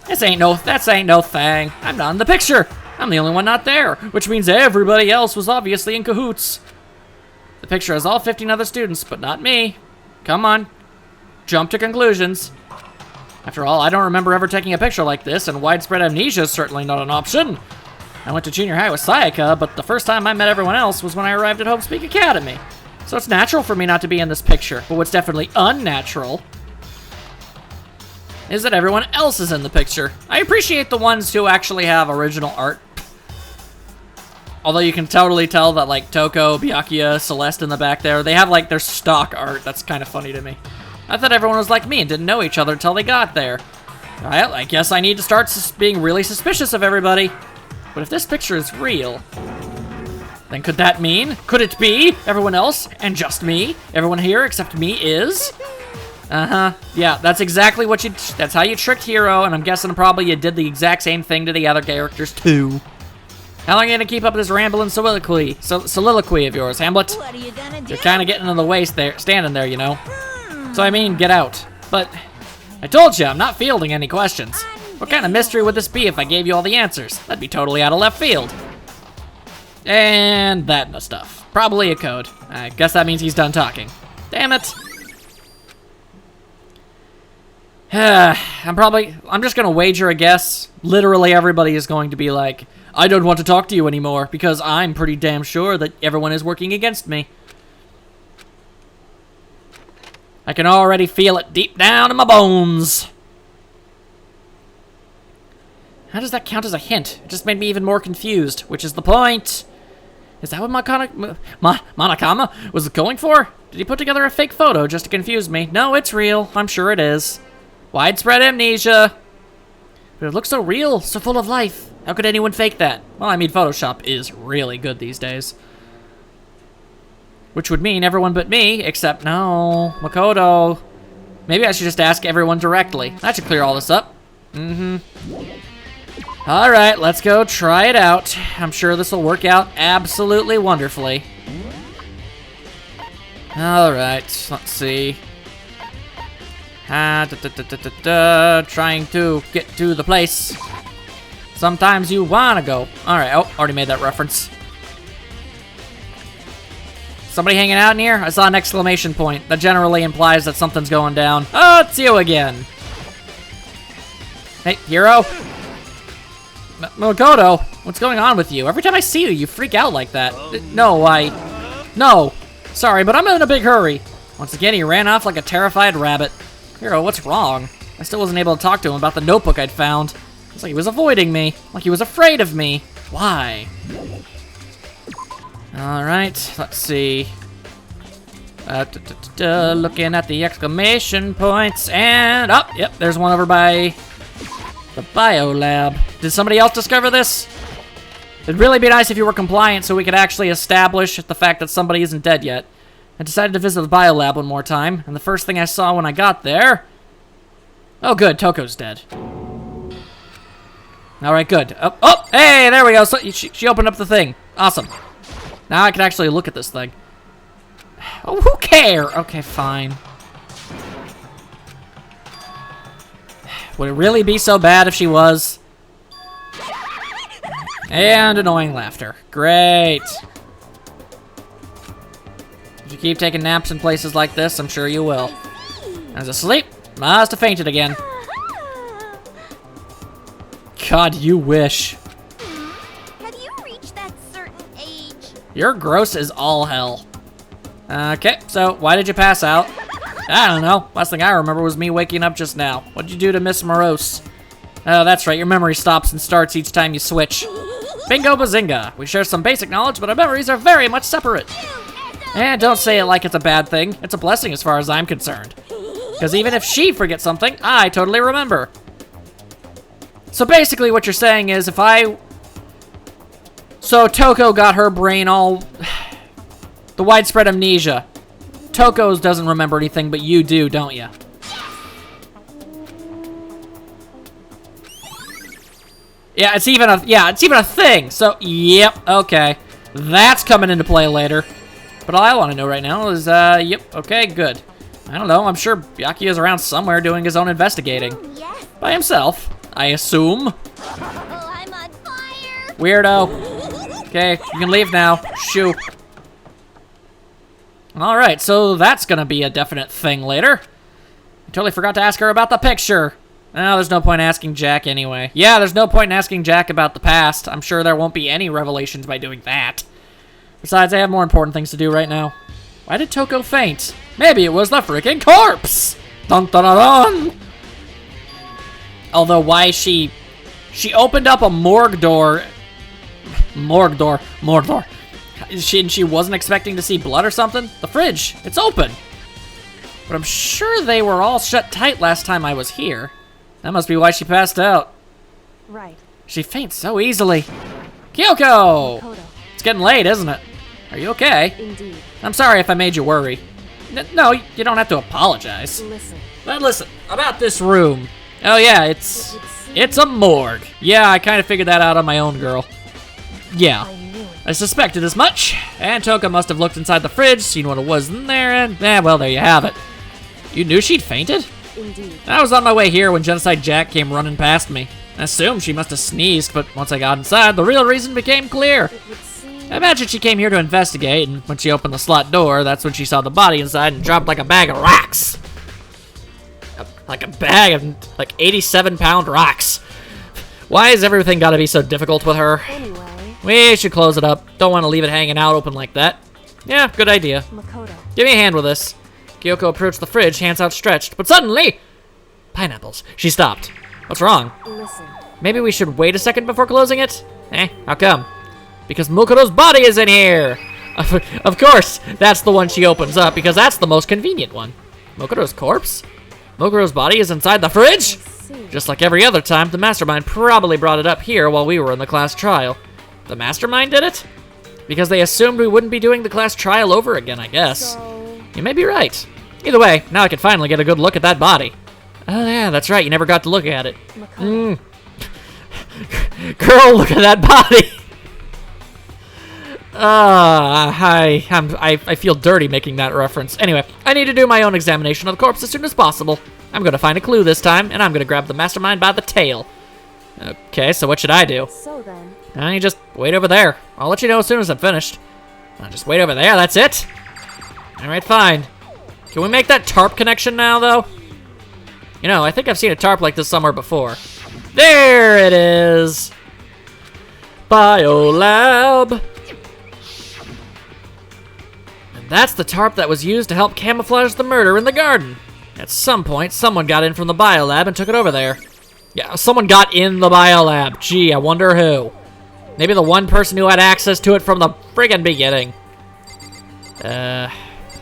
That ain't no thing. I'm not in the picture. I'm the only one not there, which means everybody else was obviously in cahoots. The picture has all 15 other students, but not me. Come on. Jump to conclusions. After all, I don't remember ever taking a picture like this, and widespread amnesia is certainly not an option. I went to junior high with Sayaka, but the first time I met everyone else was when I arrived at Hope's Peak Academy. So it's natural for me not to be in this picture, but what's definitely unnatural is that everyone else is in the picture. I appreciate the ones who actually have original art. Although you can totally tell that, like, Toko, Byakuya, Celeste in the back there, they have, like, their stock art. That's kind of funny to me. I thought everyone was like me and didn't know each other until they got there. Well, I guess I need to start being really suspicious of everybody. But if this picture is real, then could that mean? Could it be everyone else and just me? Everyone here except me is? Uh-huh. Yeah, that's exactly what that's how you tricked Hiro, and I'm guessing probably you did the exact same thing to the other characters too. How long are you gonna keep up this rambling soliloquy of yours, Hamlet? What are you gonna do? You're kind of getting in the way standing there, you know. So I mean, get out. But I told you, I'm not fielding any questions. What kind of mystery would this be if I gave you all the answers? That'd be totally out of left field. And that stuff. Probably a code. I guess that means he's done talking. Damn it. I'm just gonna wager a guess. Literally everybody is going to be like, I don't want to talk to you anymore because I'm pretty damn sure that everyone is working against me. I can already feel it deep down in my bones. How does that count as a hint? It just made me even more confused, which is the point. Is that what Monokama was going for? Did he put together a fake photo just to confuse me? No, it's real. I'm sure it is. Widespread amnesia. But it looks so real, so full of life. How could anyone fake that? Well, I mean, Photoshop is really good these days. Which would mean everyone but me, except no, Makoto. Maybe I should just ask everyone directly. That should clear all this up. All right, let's go try it out. I'm sure this will work out absolutely wonderfully. All right, let's see. Trying to get to the place. Sometimes you wanna go. All right, oh, already made that reference. Somebody hanging out in here? I saw an exclamation point. That generally implies that something's going down. Oh, it's you again. Hey, hero. Makoto, what's going on with you? Every time I see you, you freak out like that. No. Sorry, but I'm in a big hurry. Once again, he ran off like a terrified rabbit. Hero, what's wrong? I still wasn't able to talk to him about the notebook I'd found. It's like he was avoiding me, like he was afraid of me. Why? All right, let's see. Looking at the exclamation points, and yep, there's one over by the biolab. Did somebody else discover this? It'd really be nice if you were compliant so we could actually establish the fact that somebody isn't dead yet. I decided to visit the biolab one more time, and the first thing I saw when I got there... Oh, good, Toko's dead. All right, good. Oh, hey, there we go. So she opened up the thing. Awesome. Now I can actually look at this thing. Oh, who cares? Okay, fine. Would it really be so bad if she was? And annoying laughter. Great. If you keep taking naps in places like this, I'm sure you will. I was asleep. Must have fainted again. God, you wish. Have you reached that certain age? You're gross as all hell. Okay, so why did you pass out? I don't know. Last thing I remember was me waking up just now. What'd you do to Miss Morose? Oh, that's right. Your memory stops and starts each time you switch. Bingo bazinga. We share some basic knowledge, but our memories are very much separate. And don't say it like it's a bad thing. It's a blessing as far as I'm concerned. Because even if she forgets something, I totally remember. So basically what you're saying is So Toko got her brain all... the widespread amnesia. Toko's doesn't remember anything, but you do, don't you? Yeah, it's even a thing. So, yep, okay. That's coming into play later. But all I want to know right now is, yep, okay, good. I don't know, I'm sure Byakuya's around somewhere doing his own investigating. Yes. By himself, I assume. Oh, I'm on fire. Weirdo. Okay, you can leave now. Shoo. Alright, so that's gonna be a definite thing later. I totally forgot to ask her about the picture. Oh, there's no point asking Jack anyway. Yeah, there's no point in asking Jack about the past. I'm sure there won't be any revelations by doing that. Besides, I have more important things to do right now. Why did Toko faint? Maybe it was the freaking corpse! Dun dun dun dun! Although, why she opened up a morgue door. Morgue door. She wasn't expecting to see blood or something? The fridge, it's open. But I'm sure they were all shut tight last time I was here. That must be why she passed out. Right. She faints so easily. Kyoko! Makoto. It's getting late, isn't it? Are you okay? Indeed. I'm sorry if I made you worry. No, you don't have to apologize. Listen. But listen, about this room. Oh yeah, it's a morgue. Yeah, I kind of figured that out on my own, girl. Yeah. I knew it. I suspected as much. And Toka must have looked inside the fridge, seen what it was in there, and well, there you have it. You knew she'd fainted? Indeed. I was on my way here when Genocide Jack came running past me. I assumed she must have sneezed, but once I got inside, the real reason became clear. It would seem... I imagine she came here to investigate, and when she opened the slot door, that's when she saw the body inside and dropped like a bag of rocks. Like a bag of, like, 87-pound rocks. Why has everything got to be so difficult with her? Anyway, We should close it up. Don't want to leave it hanging out open like that. Yeah, good idea. Makoto. Give me a hand with this. Kyoko approached the fridge, hands outstretched, but suddenly... Pineapples. She stopped. What's wrong? Listen. Maybe we should wait a second before closing it? How come? Because Mukoto's body is in here! Of course, that's the one she opens up, because that's the most convenient one. Mukoto's corpse? Mokuro's body is inside the fridge? see. Just like every other time, the mastermind probably brought it up here while we were in the class trial. The mastermind did it? Because they assumed we wouldn't be doing the class trial over again, I guess. So, You may be right. Either way, now I can finally get a good look at that body. Oh yeah, that's right, you never got to look at it. Makoto. Girl, look at that body! I feel dirty making that reference. Anyway, I need to do my own examination of the corpse as soon as possible. I'm gonna find a clue this time, and I'm gonna grab the mastermind by the tail. Okay, so what should I do? So then, You just wait over there. I'll let you know as soon as I'm finished. I'll just wait over there, that's it? Alright, fine. Can we make that tarp connection now, though? You know, I think I've seen a tarp like this somewhere before. There it is! Biolab! And that's the tarp that was used to help camouflage the murder in the garden. At some point, someone got in from the biolab and took it over there. Yeah, someone got in the biolab. Gee, I wonder who. Maybe the one person who had access to it from the friggin' beginning.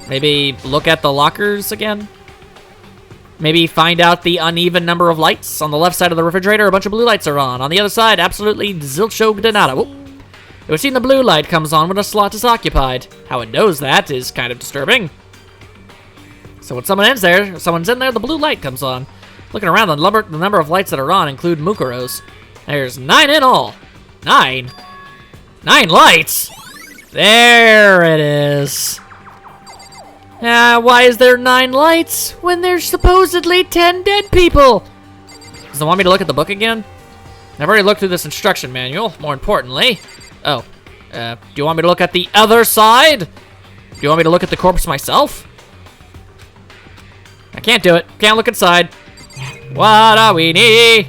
Maybe look at the lockers again? Maybe find out the uneven number of lights. On the left side of the refrigerator, a bunch of blue lights are on. On the other side, absolutely zilcho de nada. Whoop. It would seem the blue light comes on when a slot is occupied. How it knows that is kind of disturbing. So when someone's in there, the blue light comes on. Looking around, the number of lights that are on include Mukuro's. There's 9 in all. 9? 9 lights? There it is. Why is there 9 lights when there's supposedly 10 dead people? Does it want me to look at the book again? I've already looked through this instruction manual, more importantly. Oh, do you want me to look at the other side? Do you want me to look at the corpse myself? I can't do it. Can't look inside. What do we need?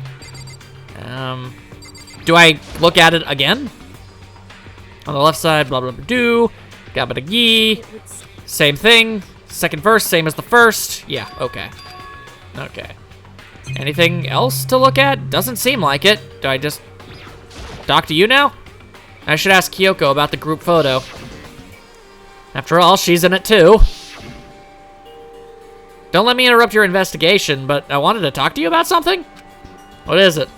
Do I look at it again? On the left side, blah, blah, blah, do. Gabba-da-gee. Same thing. Second verse, same as the first. Yeah, okay. Okay. Anything else to look at? Doesn't seem like it. Do I just talk to you now? I should ask Kyoko about the group photo. After all, she's in it too. Don't let me interrupt your investigation, but I wanted to talk to you about something? What is it?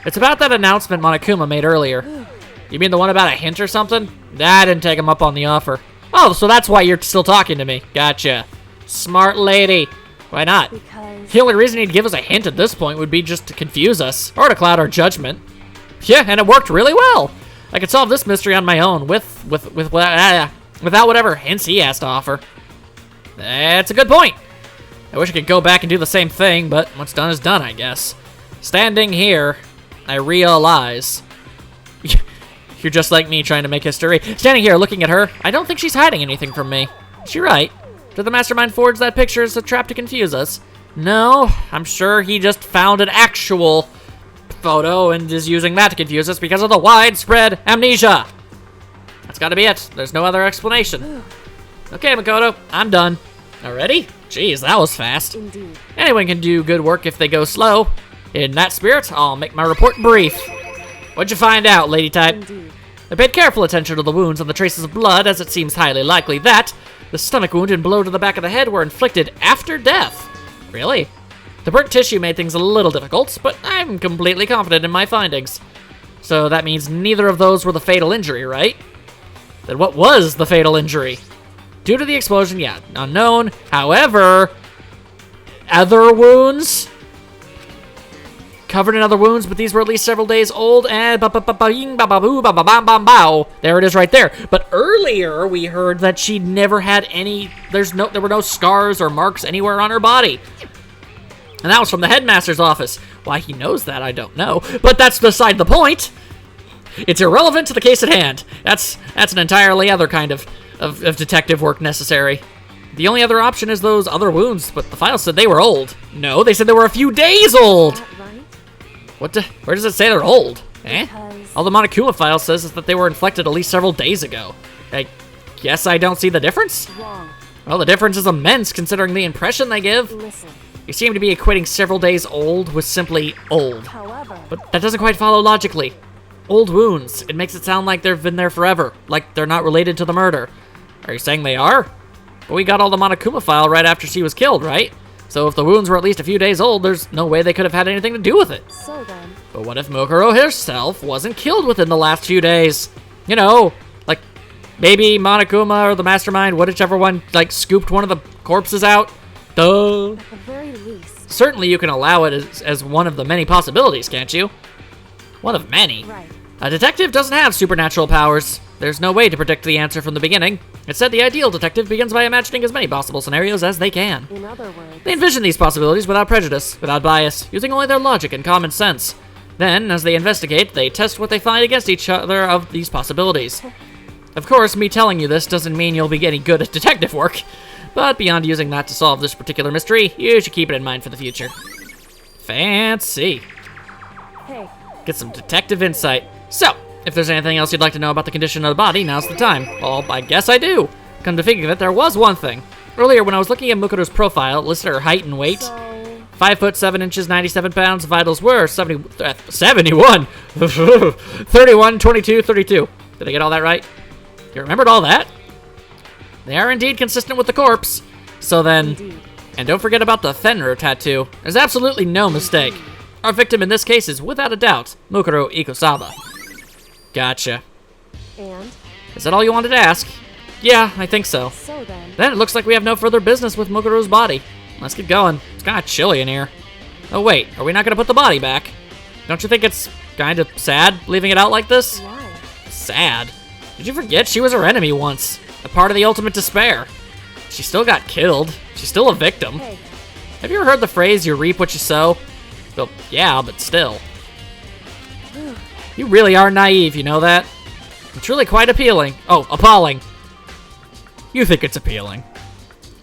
It's about that announcement Monokuma made earlier. You mean the one about a hint or something? I didn't take him up on the offer. Oh, so that's why you're still talking to me. Gotcha. Smart lady. Why not? because The only reason he'd give us a hint at this point would be just to confuse us, or to cloud our judgment. Yeah, and it worked really well. I could solve this mystery on my own without whatever hints he has to offer. That's a good point. I wish I could go back and do the same thing, but what's done is done, I guess. Standing here, I realize... You're just like me trying to make history. Standing here looking at her, I don't think she's hiding anything from me. Is she right? Did the mastermind forge that picture as a trap to confuse us? No, I'm sure he just found an actual photo and is using that to confuse us because of the widespread amnesia. That's gotta be it. There's no other explanation. Okay, Makoto, I'm done. Already? Jeez, that was fast. indeed. Anyone can do good work if they go slow. In that spirit, I'll make my report brief. What'd you find out, lady type? Indeed. I paid careful attention to the wounds and the traces of blood, as it seems highly likely that the stomach wound and blow to the back of the head were inflicted after death. Really? The burnt tissue made things a little difficult, but I'm completely confident in my findings. So that means neither of those were the fatal injury, right? Then what was the fatal injury? Due to the explosion, yeah, unknown. However, other wounds? Covered in other wounds, but these were at least several days old, and there it is right there. But earlier, we heard that she never had any, there were no scars or marks anywhere on her body. And that was from the headmaster's office. Why he knows that, I don't know. But that's beside the point. It's irrelevant to the case at hand. That's an entirely other kind of detective work necessary. The only other option is those other wounds, but the file said they were old. No, they said they were a few days old. That right? Where does it say they're old? Eh? Because- All the Monokuma file says is that they were inflicted at least several days ago. I guess I don't see the difference? Wrong. Well, the difference is immense considering the impression they give. Listen. You seem to be equating several days old with simply old. However, But that doesn't quite follow logically. Old wounds, it makes it sound like they've been there forever, like they're not related to the murder. Are you saying they are? But we got all the Monokuma file right after she was killed, right? So if the wounds were at least a few days old, there's no way they could have had anything to do with it. So then, But what if Mokuro herself wasn't killed within the last few days? You know, like maybe Monokuma or the mastermind, whichever one, like scooped one of the corpses out. Duh. at the very least, Certainly you can allow it as one of the many possibilities, can't you? One of many. right. A detective doesn't have supernatural powers. There's no way to predict the answer from the beginning. Instead, the ideal detective begins by imagining as many possible scenarios as they can. In other words, They envision these possibilities without prejudice, without bias, using only their logic and common sense. Then, as they investigate, they test what they find against each other of these possibilities. Of course, me telling you this doesn't mean you'll be getting good at detective work, but beyond using that to solve this particular mystery, you should keep it in mind for the future. Fancy. hey, Get some detective insight. So, if there's anything else you'd like to know about the condition of the body, now's the time. Well, I guess I do. Come to think of it, there was one thing. Earlier, when I was looking at Mukuro's profile, it listed her height and weight. so 5 foot 7 inches, 97 pounds. Vitals were 71. 31, 22, 32. Did I get all that right? You remembered all that? They are indeed consistent with the corpse. So then, indeed. and don't forget about the Fenrir tattoo. There's absolutely no mistake. Our victim in this case is, without a doubt, Mukuro Ikosaba. Gotcha. And Is that all you wanted to ask? Yeah, I think so. so then, Then it looks like we have no further business with Mukuro's body. Let's get going. It's kind of chilly in here. Oh wait, are we not going to put the body back? Don't you think it's kind of sad leaving it out like this? why? Sad? Did you forget she was our enemy once? A part of the ultimate despair. She still got killed. She's still a victim. Hey, Have you ever heard the phrase, you reap what you sow? Well, yeah, but still. You really are naive, you know that? It's really quite appealing. Oh, appalling. You think it's appealing.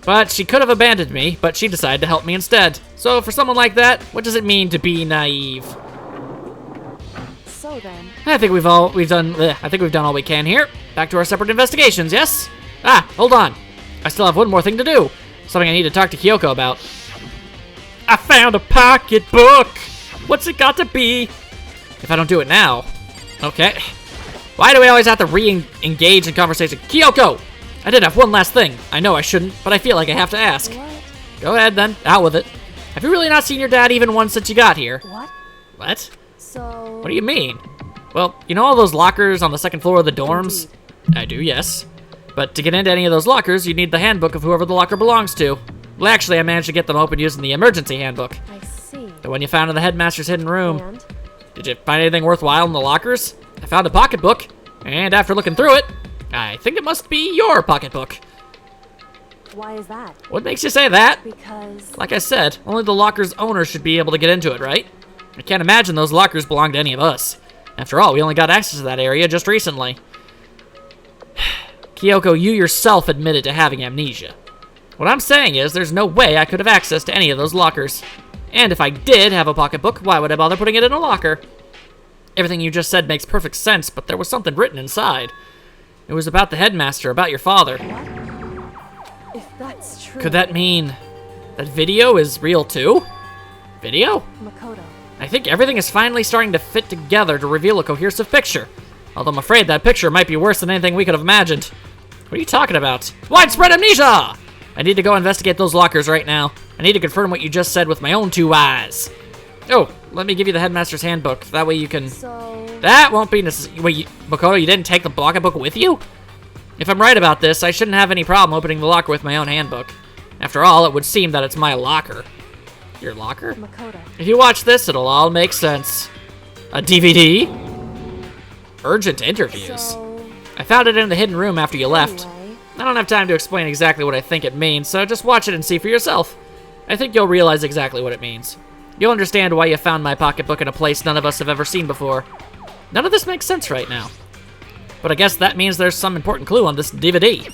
But she could have abandoned me, but she decided to help me instead. So for someone like that, what does it mean to be naive? so then, I think we've done all we can here. Back to our separate investigations, yes? Ah, hold on. I still have one more thing to do. Something I need to talk to Kyoko about. I found a pocketbook! What's it got to be? If I don't do it now. Okay. Why do we always have to re-engage in conversation? Kyoko! I did have one last thing. I know I shouldn't, but I feel like I have to ask. what? Go ahead then, out with it. Have you really not seen your dad even once since you got here? What? What? So, What do you mean? Well, you know all those lockers on the second floor of the dorms? Indeed. I do, yes. But to get into any of those lockers, you need the handbook of whoever the locker belongs to. Well, actually, I managed to get them open using the emergency handbook. I see. The one you found in the headmaster's hidden room. And Did you find anything worthwhile in the lockers? I found a pocketbook, and after looking through it, I think it must be your pocketbook. why is that? What makes you say that? Because Like I said, only the locker's owner should be able to get into it, right? I can't imagine those lockers belong to any of us. After all, we only got access to that area just recently. Kyoko, you yourself admitted to having amnesia. What I'm saying is, there's no way I could have access to any of those lockers. And if I did have a pocketbook, why would I bother putting it in a locker? Everything you just said makes perfect sense, but there was something written inside. It was about the headmaster, about your father. if that's true, Could that mean that video is real too? Video? Makoto, I think everything is finally starting to fit together to reveal a cohesive picture. Although I'm afraid that picture might be worse than anything we could have imagined. What are you talking about? Widespread amnesia! I need to go investigate those lockers right now. I need to confirm what you just said with my own 2 eyes. Oh, let me give you the headmaster's handbook. That way you can... so That won't be necessary. Wait, Makoto, you didn't take the pocketbook with you? If I'm right about this, I shouldn't have any problem opening the locker with my own handbook. After all, it would seem that it's my locker. Your locker? Makoto, If you watch this, it'll all make sense. A DVD? Urgent interviews. so I found it in the hidden room after you left. anyway, I don't have time to explain exactly what I think it means, so just watch it and see for yourself. I think you'll realize exactly what it means. You'll understand why you found my pocketbook in a place none of us have ever seen before. None of this makes sense right now. But I guess that means there's some important clue on this DVD.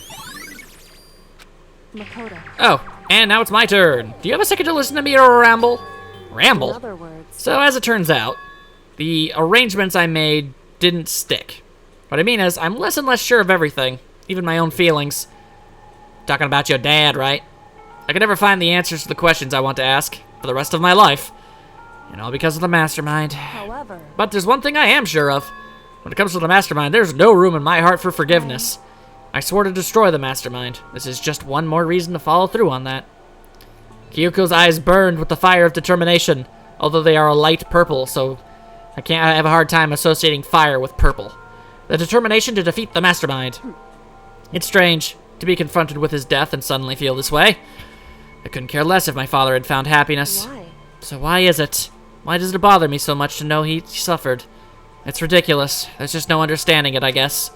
Makoto. Oh, and now it's my turn. Do you have a second to listen to me or ramble? In Ramble? other words, So as it turns out, the arrangements I made didn't stick. What I mean is, I'm less and less sure of everything, even my own feelings. Talking about your dad, right? I can never find the answers to the questions I want to ask for the rest of my life. And all because of the mastermind. however, But there's one thing I am sure of. When it comes to the mastermind, there's no room in my heart for forgiveness. I swore to destroy the mastermind. This is just one more reason to follow through on that. Kyuko's eyes burned with the fire of determination, although they are a light purple, so I have a hard time associating fire with purple. The determination to defeat the mastermind. It's strange to be confronted with his death and suddenly feel this way. I couldn't care less if my father had found happiness. Why? So why is it? Why does it bother me so much to know he suffered? It's ridiculous. There's just no understanding it, I guess.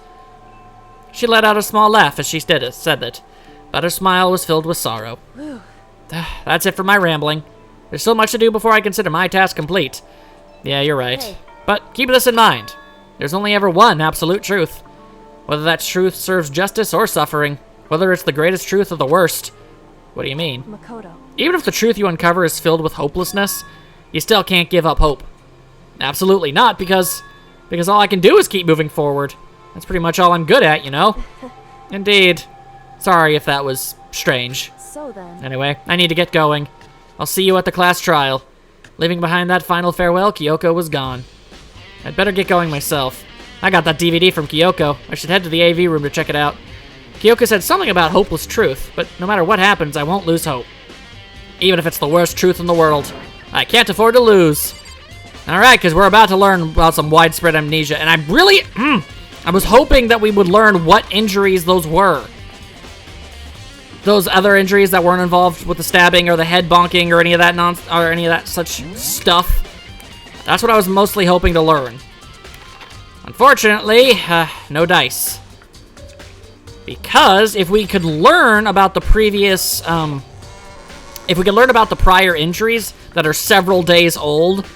She let out a small laugh as she said it, but her smile was filled with sorrow. That's it for my rambling. There's still much to do before I consider my task complete. Yeah, you're right. Hey. But keep this in mind. There's only ever one absolute truth. Whether that truth serves justice or suffering, whether it's the greatest truth or the worst. What do you mean? Makoto. Even if the truth you uncover is filled with hopelessness, you still can't give up hope. Absolutely not, because all I can do is keep moving forward. That's pretty much all I'm good at, you know? Indeed. Sorry if that was strange. So then. Anyway, I need to get going. I'll see you at the class trial. Leaving behind that final farewell, Kyoko was gone. I'd better get going myself. I got that DVD from Kyoko. I should head to the AV room to check it out. Kyoko said something about hopeless truth, but no matter what happens, I won't lose hope. Even if it's the worst truth in the world. I can't afford to lose. Alright, because we're about to learn about some widespread amnesia, and I'm really... I was hoping that we would learn what injuries those were. Those other injuries that weren't involved with the stabbing or the head bonking or any of that such stuff. That's what I was mostly hoping to learn. Unfortunately, no dice. Because if we could learn about the previous, if we could learn about the prior injuries that are several days old,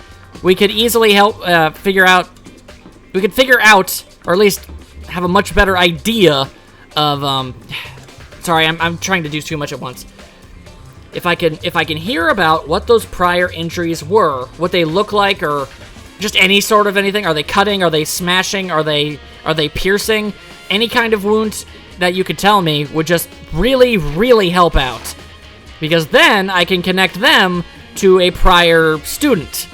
we could easily help figure out, or at least have a much better idea of, sorry, I'm trying to do too much at once. If I can hear about what those prior injuries were, what they look like, or just any sort of anything, are they cutting, are they smashing, are they piercing, any kind of wound that you could tell me would just really, really help out. Because then I can connect them to a prior student.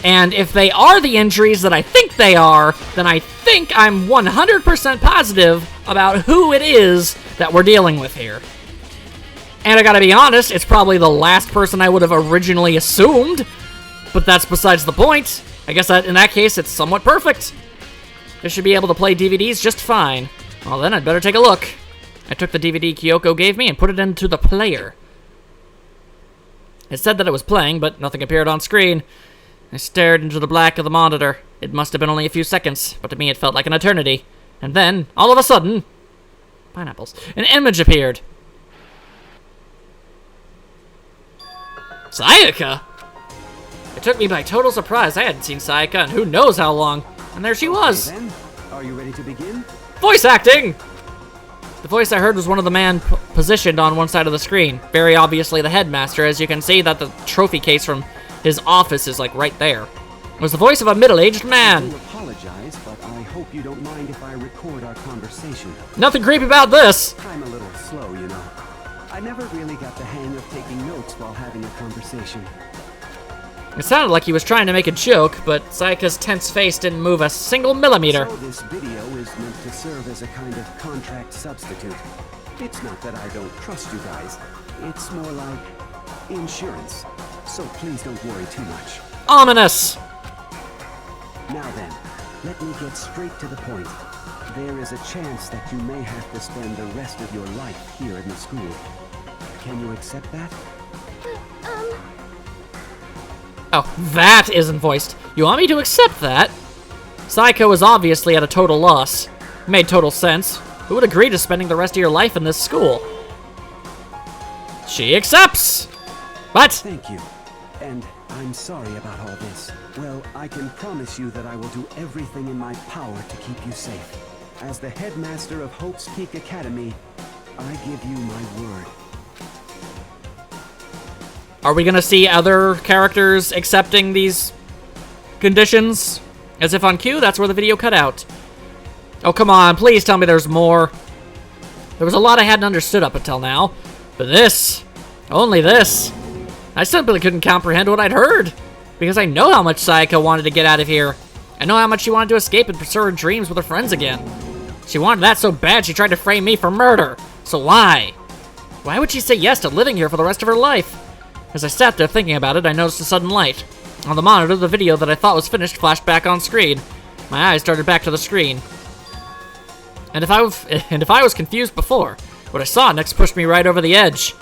And if they are the injuries that I think they are, then I think I'm 100% positive about who it is that we're dealing with here. And I gotta be honest, it's probably the last person I would have originally assumed, but that's besides the point. I guess that in that case, it's somewhat perfect. I should be able to play DVDs just fine. Well then, I'd better take a look. I took the DVD Kyoko gave me and put it into the player. It said that it was playing, but nothing appeared on screen. I stared into the black of the monitor. It must have been only a few seconds, but to me it felt like an eternity. And then, all of a sudden... Pineapples. An image appeared. Sayaka? It took me by total surprise. I hadn't seen Sayaka in who knows how long. And there she was. Okay, then. Are you ready to begin? Voice acting! The voice I heard was one of the man positioned on one side of the screen. Very obviously the headmaster, as you can see that the trophy case from his office is like right there. It was the voice of a middle-aged I man. do apologize, but I hope you don't mind if I record our conversation. Nothing creepy about this. I'm a little slow, you know. I never really got the hang of taking notes while having a conversation. It sounded like he was trying to make a joke, but Sayaka's tense face didn't move a single millimeter. So this video is meant to serve as a kind of contract substitute. It's not that I don't trust you guys. It's more like insurance. So please don't worry too much. Ominous. Now then, let me get straight to the point. There is a chance that you may have to spend the rest of your life here in the school. Can you accept that? Oh, that isn't voiced. You want me to accept that? Sayaka was obviously at a total loss. Made total sense. Who would agree to spending the rest of your life in this school? She accepts! What? Thank you. And I'm sorry about all this. Well, I can promise you that I will do everything in my power to keep you safe. As the headmaster of Hope's Peak Academy, I give you my word. Are we gonna see other characters accepting these conditions? As if on cue, that's where the video cut out. Oh, come on, please tell me there's more. There was a lot I hadn't understood up until now. But this, only this, I simply couldn't comprehend what I'd heard. Because I know how much Sayaka wanted to get out of here. I know how much she wanted to escape and pursue her dreams with her friends again. She wanted that so bad she tried to frame me for murder. So why? Why would she say yes to living here for the rest of her life? As I sat there thinking about it, I noticed a sudden light. On the monitor, the video that I thought was finished flashed back on screen. My eyes darted back to the screen. And if I was confused before, what I saw next pushed me right over the edge.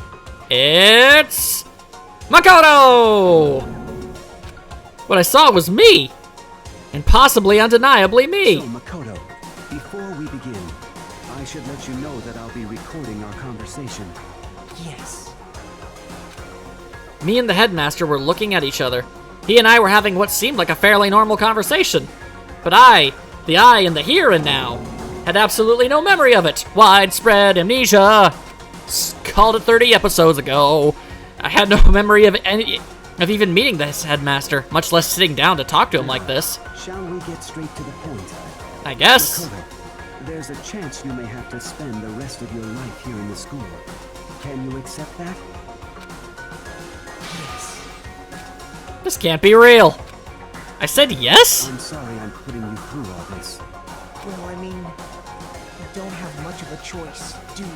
It's Makoto! What I saw was me! And possibly undeniably me! So, Makoto, before we begin, I should let you know that I'll be recording our conversation. Yes. Me and the headmaster were looking at each other. He and I were having what seemed like a fairly normal conversation. But the I in the here and now, had absolutely no memory of it. Widespread amnesia. Called it 30 episodes ago. I had no memory of even meeting this headmaster, much less sitting down to talk to him like this. Shall we get straight to the point? I guess. Makoto, there's a chance you may have to spend the rest of your life here in the school. Can you accept that? Yes. This can't be real. I said yes? I'm sorry I'm putting you through all this. Well, I mean, we don't have much of a choice, do we?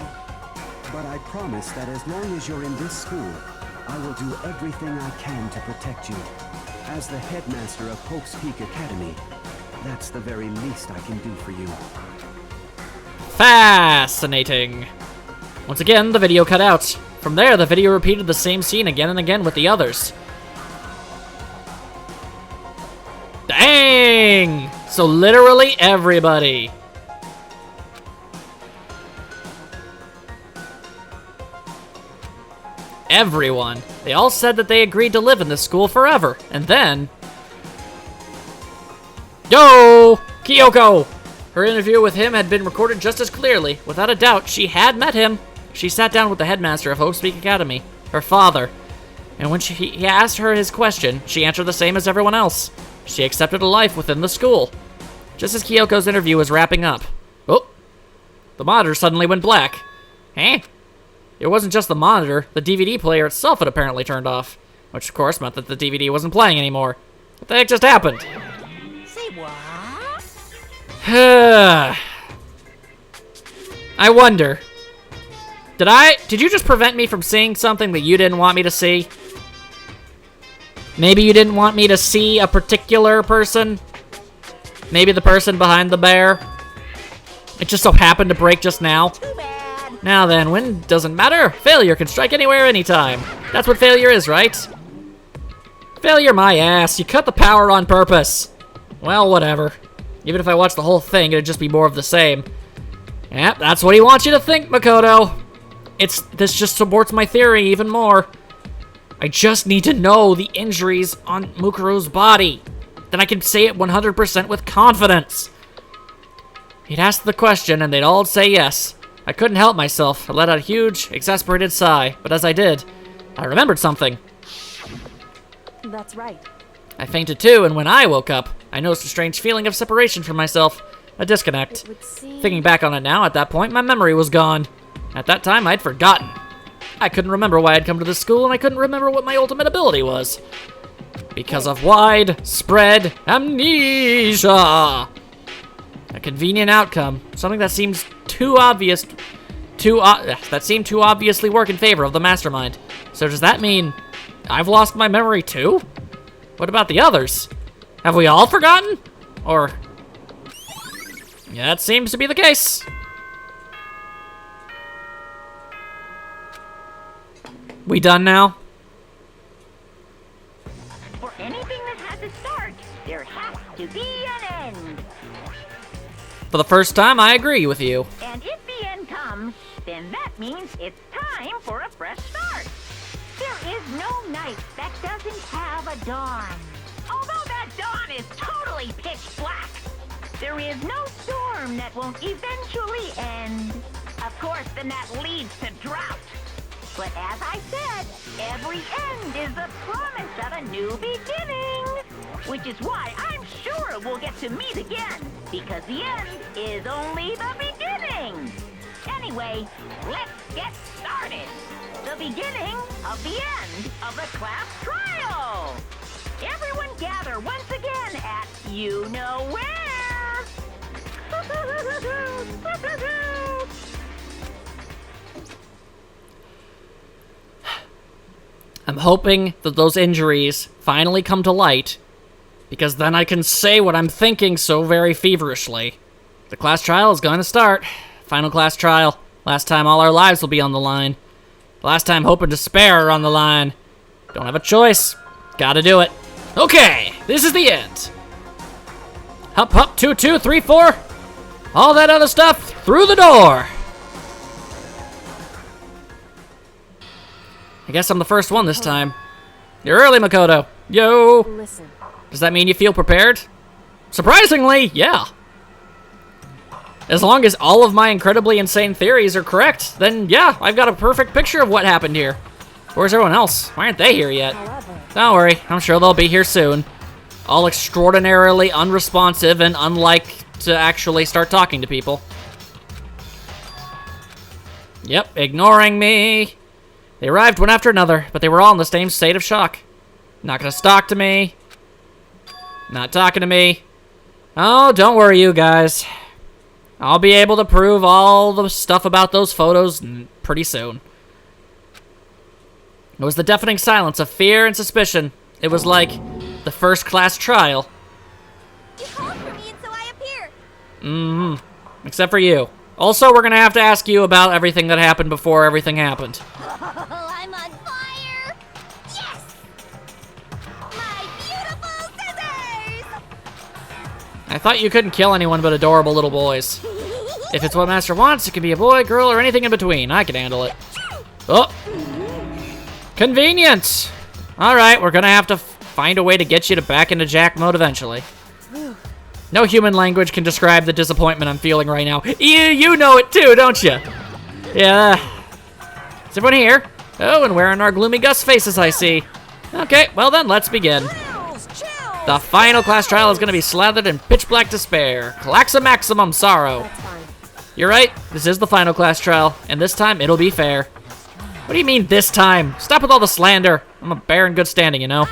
But I promise that as long as you're in this school, I will do everything I can to protect you. As the headmaster of Hope's Peak Academy, that's the very least I can do for you. Fascinating. Once again, the video cut out. From there, the video repeated the same scene again and again with the others. Dang! So literally everybody. Everyone. They all said that they agreed to live in this school forever. And then... Yo! Kyoko! Her interview with him had been recorded just as clearly. Without a doubt, she had met him. She sat down with the headmaster of Hope's Peak Academy, her father. And when he asked her his question, she answered the same as everyone else. She accepted a life within the school. Just as Kyoko's interview was wrapping up. Oh! The monitor suddenly went black. Eh? It wasn't just the monitor, the DVD player itself had apparently turned off. Which of course meant that the DVD wasn't playing anymore. What the heck just happened? Say what? I wonder. Did you just prevent me from seeing something that you didn't want me to see? Maybe you didn't want me to see a particular person? Maybe the person behind the bear? It just so happened to break just now? Too bad. Now then, when doesn't matter. Failure can strike anywhere, anytime. That's what failure is, right? Failure my ass. You cut the power on purpose. Well, whatever. Even if I watched the whole thing, it'd just be more of the same. Yep, that's what he wants you to think, Makoto. This just supports my theory even more. I just need to know the injuries on Mukuru's body. Then I can say it 100% with confidence. He'd ask the question, and they'd all say yes. I couldn't help myself. I let out a huge, exasperated sigh. But as I did, I remembered something. That's right. I fainted too, and when I woke up, I noticed a strange feeling of separation from myself. A disconnect. It would seem... Thinking back on it now, at that point, my memory was gone. At that time, I'd forgotten. I couldn't remember why I'd come to this school, and I couldn't remember what my ultimate ability was. Because of widespread amnesia. A convenient outcome. Something that seems too obvious... that seemed to obviously work in favor of the mastermind. So does that mean I've lost my memory too? What about the others? Have we all forgotten? Or... yeah, that seems to be the case. We done now? For anything that has a start, there has to be an end. For the first time, I agree with you. And if the end comes, then that means it's time for a fresh start. There is no night that doesn't have a dawn. Although that dawn is totally pitch black, there is no storm that won't eventually end. Of course, then that leads to drought. But as I said, every end is the promise of a new beginning. Which is why I'm sure we'll get to meet again. Because the end is only the beginning. Anyway, let's get started. The beginning of the end of the class trial. Everyone gather once again at you know where. I'm hoping that those injuries finally come to light, because then I can say what I'm thinking so very feverishly. The class trial is going to start. Final class trial. Last time all our lives will be on the line. Last time hope and despair are on the line. Don't have a choice. Gotta do it. Okay, this is the end. Hup, hup, 2, 2, 3, 4. All that other stuff through the door. I guess I'm the first one this time. You're early, Makoto. Yo. Listen. Does that mean you feel prepared? Surprisingly, yeah. As long as all of my incredibly insane theories are correct, then yeah, I've got a perfect picture of what happened here. Where's everyone else? Why aren't they here yet? However, Don't worry, I'm sure they'll be here soon. All extraordinarily unresponsive and unlike to actually start talking to people. Yep, ignoring me. They arrived one after another, but they were all in the same state of shock. Not gonna talk to me. Not talking to me. Oh, don't worry, you guys. I'll be able to prove all the stuff about those photos pretty soon. It was the deafening silence of fear and suspicion. It was like the first class trial. You called for me and so I appear. Mm-hmm. Except for you. Also, we're gonna have to ask you about everything that happened before everything happened. Oh, I'm on fire. Yes! My beautiful scissors! I thought you couldn't kill anyone but adorable little boys. If it's what Master wants, it can be a boy, girl, or anything in between. I can handle it. Oh! Convenient! Alright, we're gonna have to find a way to get you back into Jack mode eventually. No human language can describe the disappointment I'm feeling right now. You know it too, don't you? Yeah. Is everyone here? Oh, and wearing our gloomy Gus faces, I see. Okay, well then, let's begin. The final class trial is gonna be slathered in pitch black despair. Claxa maximum sorrow. that's fine. You're right, this is the final class trial, and this time it'll be fair. What do you mean, this time? Stop with all the slander. I'm a bear in good standing, you know?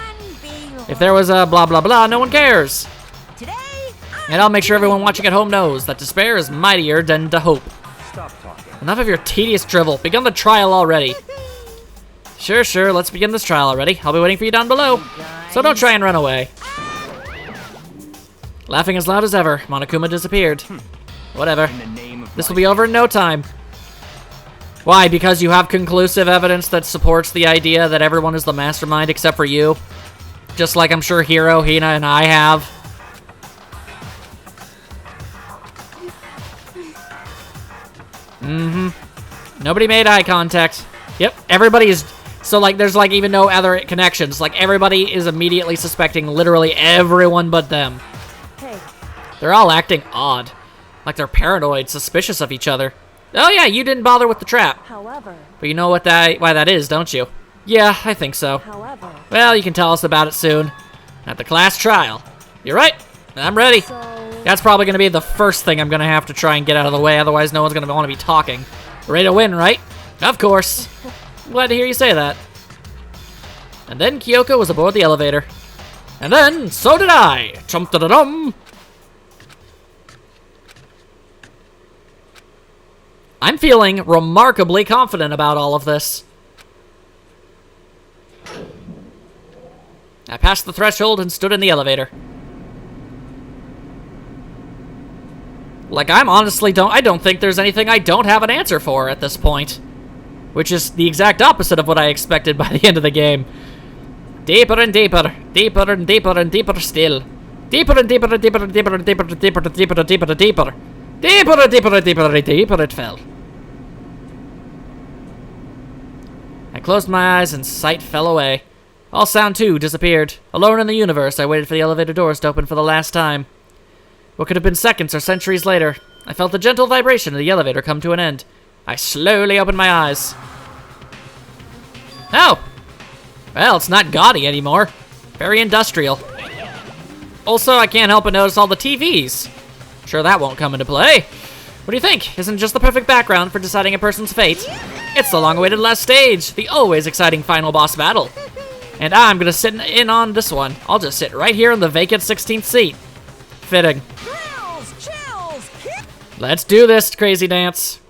If there was a blah blah blah, no one cares. Today, And I'll make sure everyone watching at home knows that despair is mightier than the hope. Stop talking. Enough of your tedious drivel. Begin the trial already. Sure, let's begin this trial already. I'll be waiting for you down below. So don't try and run away. Laughing as loud as ever, Monokuma disappeared. Whatever. In the name of This will be over in no time. Why? Because you have conclusive evidence that supports the idea that everyone is the mastermind except for you? Just like I'm sure Hiro, Hina, and I have. Nobody made eye contact. Yep, everybody is... So, like, there's, like, even no other connections. Like, everybody is immediately suspecting literally everyone but them. Hey, They're all acting odd. Like they're paranoid, suspicious of each other. Oh yeah, you didn't bother with the trap. however, But you know why that is, don't you? Yeah, I think so. however, Well, you can tell us about it soon. At the class trial. You're right. I'm ready. so... That's probably going to be the first thing I'm going to have to try and get out of the way, otherwise no one's going to want to be talking. Ready to win, right? Of course. Glad to hear you say that. And then Kyoko was aboard the elevator. And then, so did I. Chum-da-da-dum. I'm feeling remarkably confident about all of this. I passed the threshold and stood in the elevator. Like, I don't think there's anything I don't have an answer for at this point. Which is the exact opposite of what I expected by the end of the game. Deeper and deeper, deeper and deeper and deeper still. Deeper and deeper and deeper and deeper and deeper and deeper and deeper and deeper and deeper. Deeper and deeper and deeper and deeper it fell. I closed my eyes and sight fell away. All sound, too, disappeared. Alone in the universe, I waited for the elevator doors to open for the last time. What could have been seconds or centuries later, I felt the gentle vibration of the elevator come to an end. I slowly opened my eyes. Oh! Well, it's not gaudy anymore. Very industrial. Also, I can't help but notice all the TVs. Sure that won't come into play. What do you think? Isn't it just the perfect background for deciding a person's fate? It's the long-awaited last stage, the always exciting final boss battle. And I'm gonna sit in on this one. I'll just sit right here in the vacant 16th seat. Fitting. Chills, kick. Let's do this crazy dance.